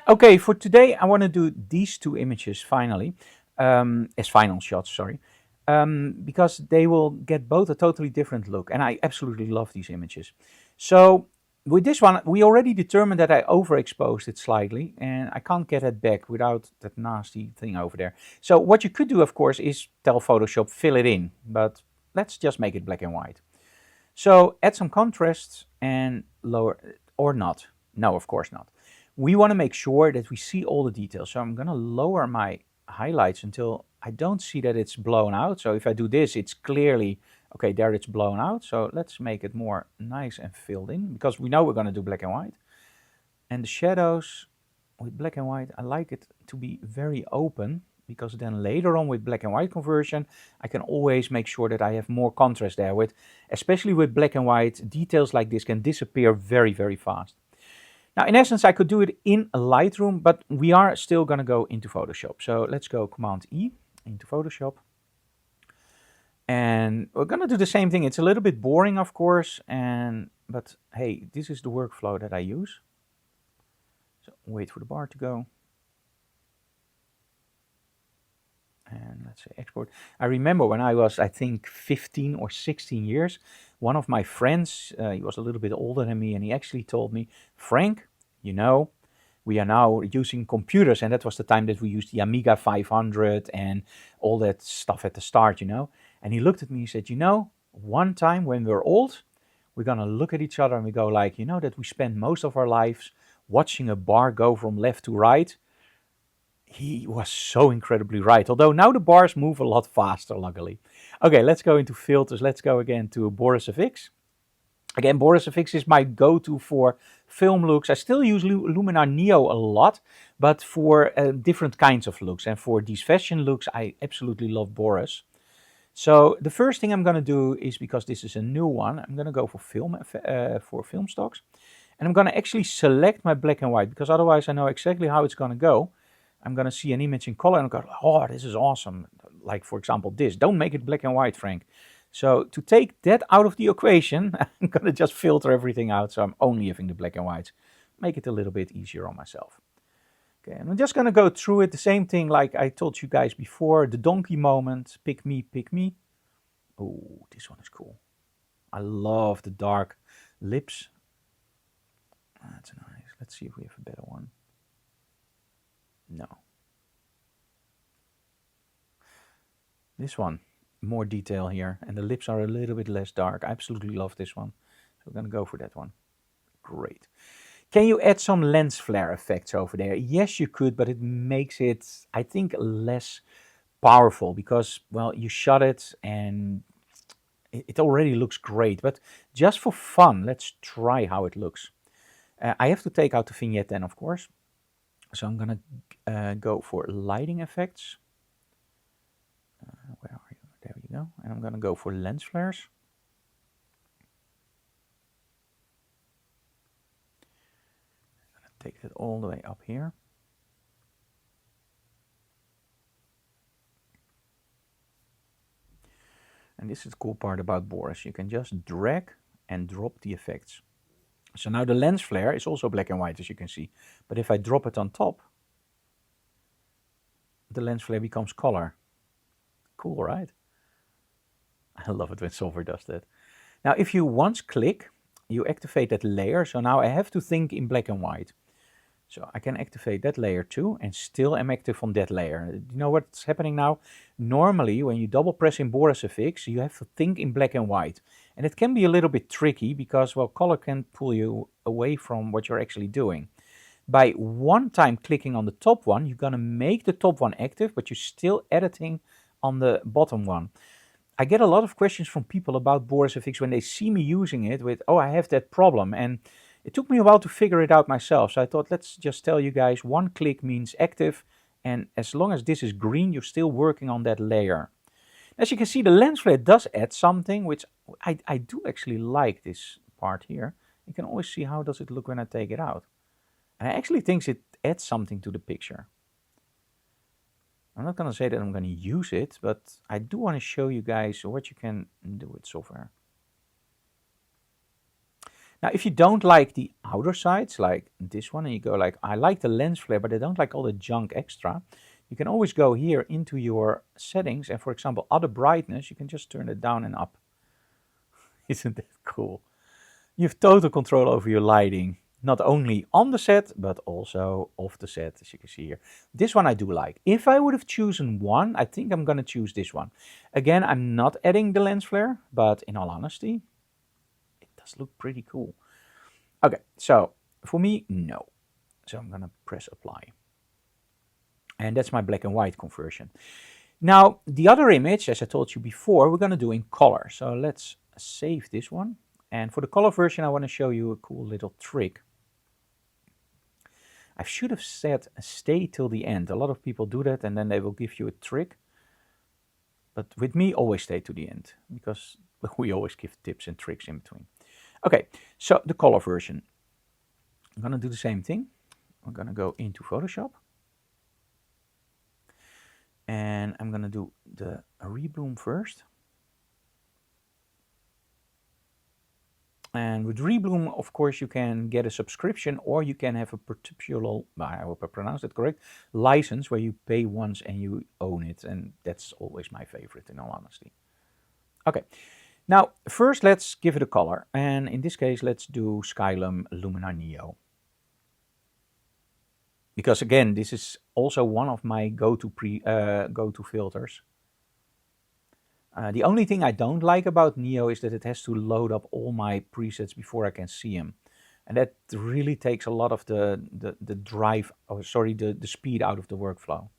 Speaker 1: Okay, for today, I want to do these two images finally, as final shots, sorry, because they will get both a totally different look, and I absolutely love these images. So with this one, we already determined that I overexposed it slightly, and I can't get it back without that nasty thing over there. So what you could do, of course, is tell Photoshop, fill it in, but let's just make it black and white. So add some contrast and lower, or not. No, of course not. We want to make sure that we see all the details. So I'm going to lower my highlights until I don't see that it's blown out. So if I do this, it's clearly, okay, there it's blown out. So let's make it more nice and filled in, because we know we're going to do black and white. And the shadows with black and white, I like it to be very open, because then later on with black and white conversion, I can always make sure that I have more contrast there. Especially with black and white, details like this can disappear very, very fast. Now, in essence, I could do it in Lightroom, but we are still going to go into Photoshop. So let's go Command-E into Photoshop. And we're going to do the same thing. It's a little bit boring, of course, but hey, this is the workflow that I use. So wait for the bar to go. And let's say export. I remember when I was, I think, 15 or 16 years, one of my friends, he was a little bit older than me, and he actually told me, Frank, you know, we are now using computers, and that was the time that we used the Amiga 500 and all that stuff at the start, you know. And he looked at me and said, you know, one time when we're old, we're going to look at each other and we go like, you know, that we spend most of our lives watching a bar go from left to right. He was so incredibly right, although now the bars move a lot faster, luckily. Okay, let's go into filters. Let's go again to Boris FX. Again, Boris FX is my go-to for film looks. I still use Luminar Neo a lot, but for different kinds of looks. And for these fashion looks, I absolutely love Boris. So the first thing I'm going to do is, because this is a new one, I'm going to go for film stocks. And I'm going to actually select my black and white, because otherwise I know exactly how it's going to go. I'm going to see an image in color and go, oh, this is awesome. Like, for example, this. Don't make it black and white, Frank. So to take that out of the equation, I'm going to just filter everything out. So I'm only having the black and whites. Make it a little bit easier on myself. Okay, and I'm just going to go through it. The same thing like I told you guys before. The donkey moment. Pick me, pick me. Oh, this one is cool. I love the dark lips. That's nice. Let's see if we have a better one. No. This one, more detail here, and the lips are a little bit less dark. I absolutely love this one. So we're going to go for that one. Great. Can you add some lens flare effects over there? Yes, you could, but it makes it, I think, less powerful because, well, you shot it and it already looks great. But just for fun, let's try how it looks. I have to take out the vignette then, of course. So I'm going to go for lighting effects. Where are you? There you go. And I'm going to go for lens flares. I'm going to take it all the way up here. And this is the cool part about Boris. You can just drag and drop the effects. So now the lens flare is also black and white, as you can see. But if I drop it on top, the lens flare becomes color. Cool, right? I love it when software does that. Now, if you once click, you activate that layer. So now I have to think in black and white. So I can activate that layer too, and still am active on that layer. You know what's happening now? Normally, when you double press in Boris FX, you have to think in black and white. And it can be a little bit tricky because, well, color can pull you away from what you're actually doing. By one time clicking on the top one, you're going to make the top one active, but you're still editing on the bottom one. I get a lot of questions from people about Boris FX when they see me using it with, oh, I have that problem. And it took me a while to figure it out myself. So I thought, let's just tell you guys, one click means active. And as long as this is green, you're still working on that layer. As you can see, the lens flare does add something, which I do actually like this part here, you can always see how does it look when I take it out. And I actually think it adds something to the picture. I'm not going to say that I'm going to use it, but I do want to show you guys what you can do with software. Now, if you don't like the outer sides, like this one, and you go like, I like the lens flare, but I don't like all the junk extra, you can always go here into your settings, and for example, other brightness, you can just turn it down and up. Isn't that cool? You have total control over your lighting, not only on the set, but also off the set, as you can see here. This one I do like. If I would have chosen one, I think I'm going to choose this one. Again, I'm not adding the lens flare, but in all honesty, it does look pretty cool. Okay, so for me, no. So I'm going to press apply. And that's my black and white conversion. Now, the other image, as I told you before, we're going to do in color. So let's save this one. And for the color version, I want to show you a cool little trick. I should have said stay till the end. A lot of people do that and then they will give you a trick. But with me, always stay to the end, because we always give tips and tricks in between. Okay, so the color version. I'm going to do the same thing. I'm going to go into Photoshop. And I'm going to do the rebloom first. And with rebloom, of course, you can get a subscription, or you can have a particular, I hope I pronounced it correct, license where you pay once and you own it. And that's always my favorite, in all honesty. Okay, now first let's give it a color. And in this case, let's do Skylum Luminar Neo. Because again, this is also one of my go-to filters. The only thing I don't like about Neo is that it has to load up all my presets before I can see them. And that really takes a lot of the drive, oh sorry, the speed out of the workflow.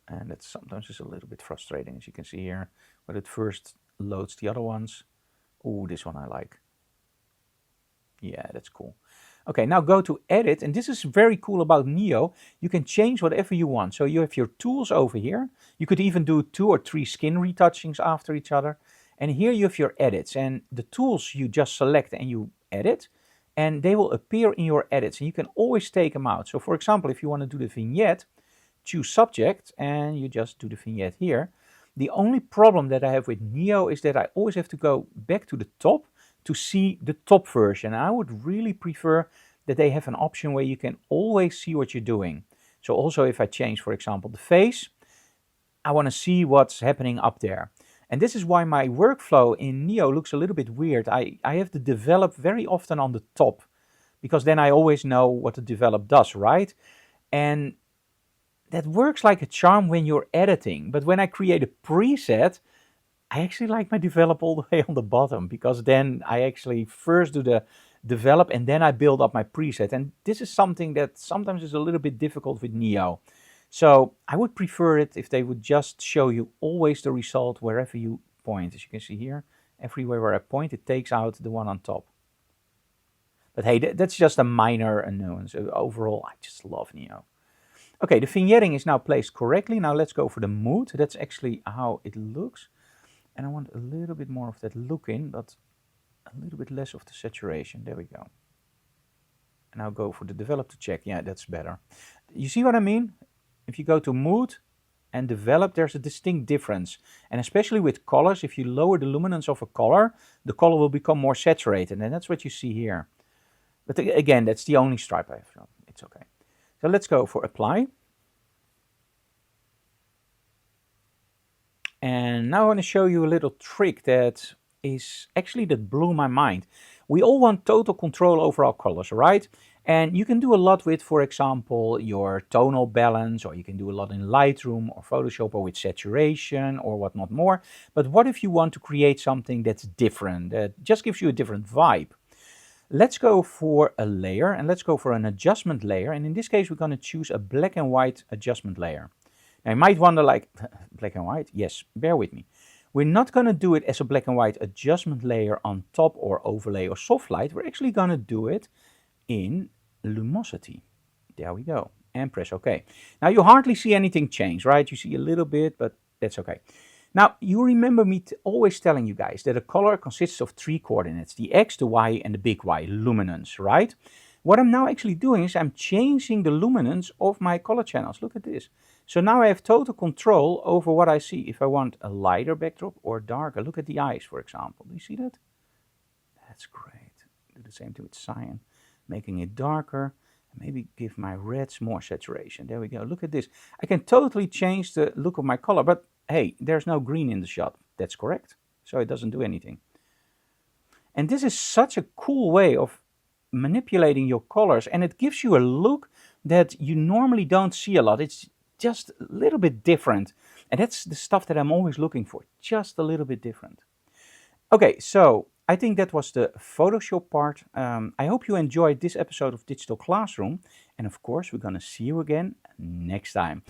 Speaker 1: And that sometimes is a little bit frustrating, as you can see here. But it first loads the other ones. Oh, this one I like. Yeah, that's cool. Okay, now go to edit, and this is very cool about Neo. You can change whatever you want. So you have your tools over here. You could even do 2 or 3 skin retouchings after each other. And here you have your edits, and the tools you just select and you edit, and they will appear in your edits, and you can always take them out. So for example, if you want to do the vignette, choose subject, and you just do the vignette here. The only problem that I have with Neo is that I always have to go back to the top to see the top version. I would really prefer that they have an option where you can always see what you're doing. So also if I change, for example, the face, I want to see what's happening up there. And this is why my workflow in Neo looks a little bit weird. I have to develop very often on the top, because then I always know what the develop does, right? And that works like a charm when you're editing. But when I create a preset, I actually like my develop all the way on the bottom, because then I actually first do the develop and then I build up my preset. And this is something that sometimes is a little bit difficult with Neo. So I would prefer it if they would just show you always the result wherever you point. As you can see here, everywhere where I point, it takes out the one on top. But hey, that's just a minor nuance. Overall, I just love Neo. Okay, the vignetting is now placed correctly. Now let's go for the mood. That's actually how it looks. And I want a little bit more of that look in, but a little bit less of the saturation. There we go. And I'll go for the develop to check. Yeah, that's better. You see what I mean? If you go to mood and develop, there's a distinct difference. And especially with colors, if you lower the luminance of a color, the color will become more saturated. And that's what you see here. But again, that's the only stripe I have shown. It's okay. So let's go for apply. And now I want to show you a little trick that blew my mind. We all want total control over our colors, right? And you can do a lot with, for example, your tonal balance, or you can do a lot in Lightroom or Photoshop, or with saturation or whatnot more. But what if you want to create something that's different, that just gives you a different vibe? Let's go for a layer, and let's go for an adjustment layer. And in this case, we're going to choose a black and white adjustment layer. Now you might wonder, like, black and white? Yes, bear with me. We're not going to do it as a black and white adjustment layer on top or overlay or soft light. We're actually going to do it in luminosity. There we go. And press OK. Now you hardly see anything change, right? You see a little bit, but that's okay. Now, you remember me always telling you guys that a color consists of 3 coordinates, the X, the Y, and the big Y, luminance, right? What I'm now actually doing is I'm changing the luminance of my color channels. Look at this. So now I have total control over what I see. If I want a lighter backdrop or darker, look at the eyes, for example. Do you see that? That's great. Do the same thing with cyan, making it darker. Maybe give my reds more saturation. There we go. Look at this. I can totally change the look of my color, but hey, there's no green in the shot. That's correct. So it doesn't do anything. And this is such a cool way of manipulating your colors, and it gives you a look that you normally don't see a lot. It's just a little bit different. And that's the stuff that I'm always looking for. Just a little bit different. Okay, so I think that was the Photoshop part. I hope you enjoyed this episode of Digital Classroom. And of course, we're going to see you again next time.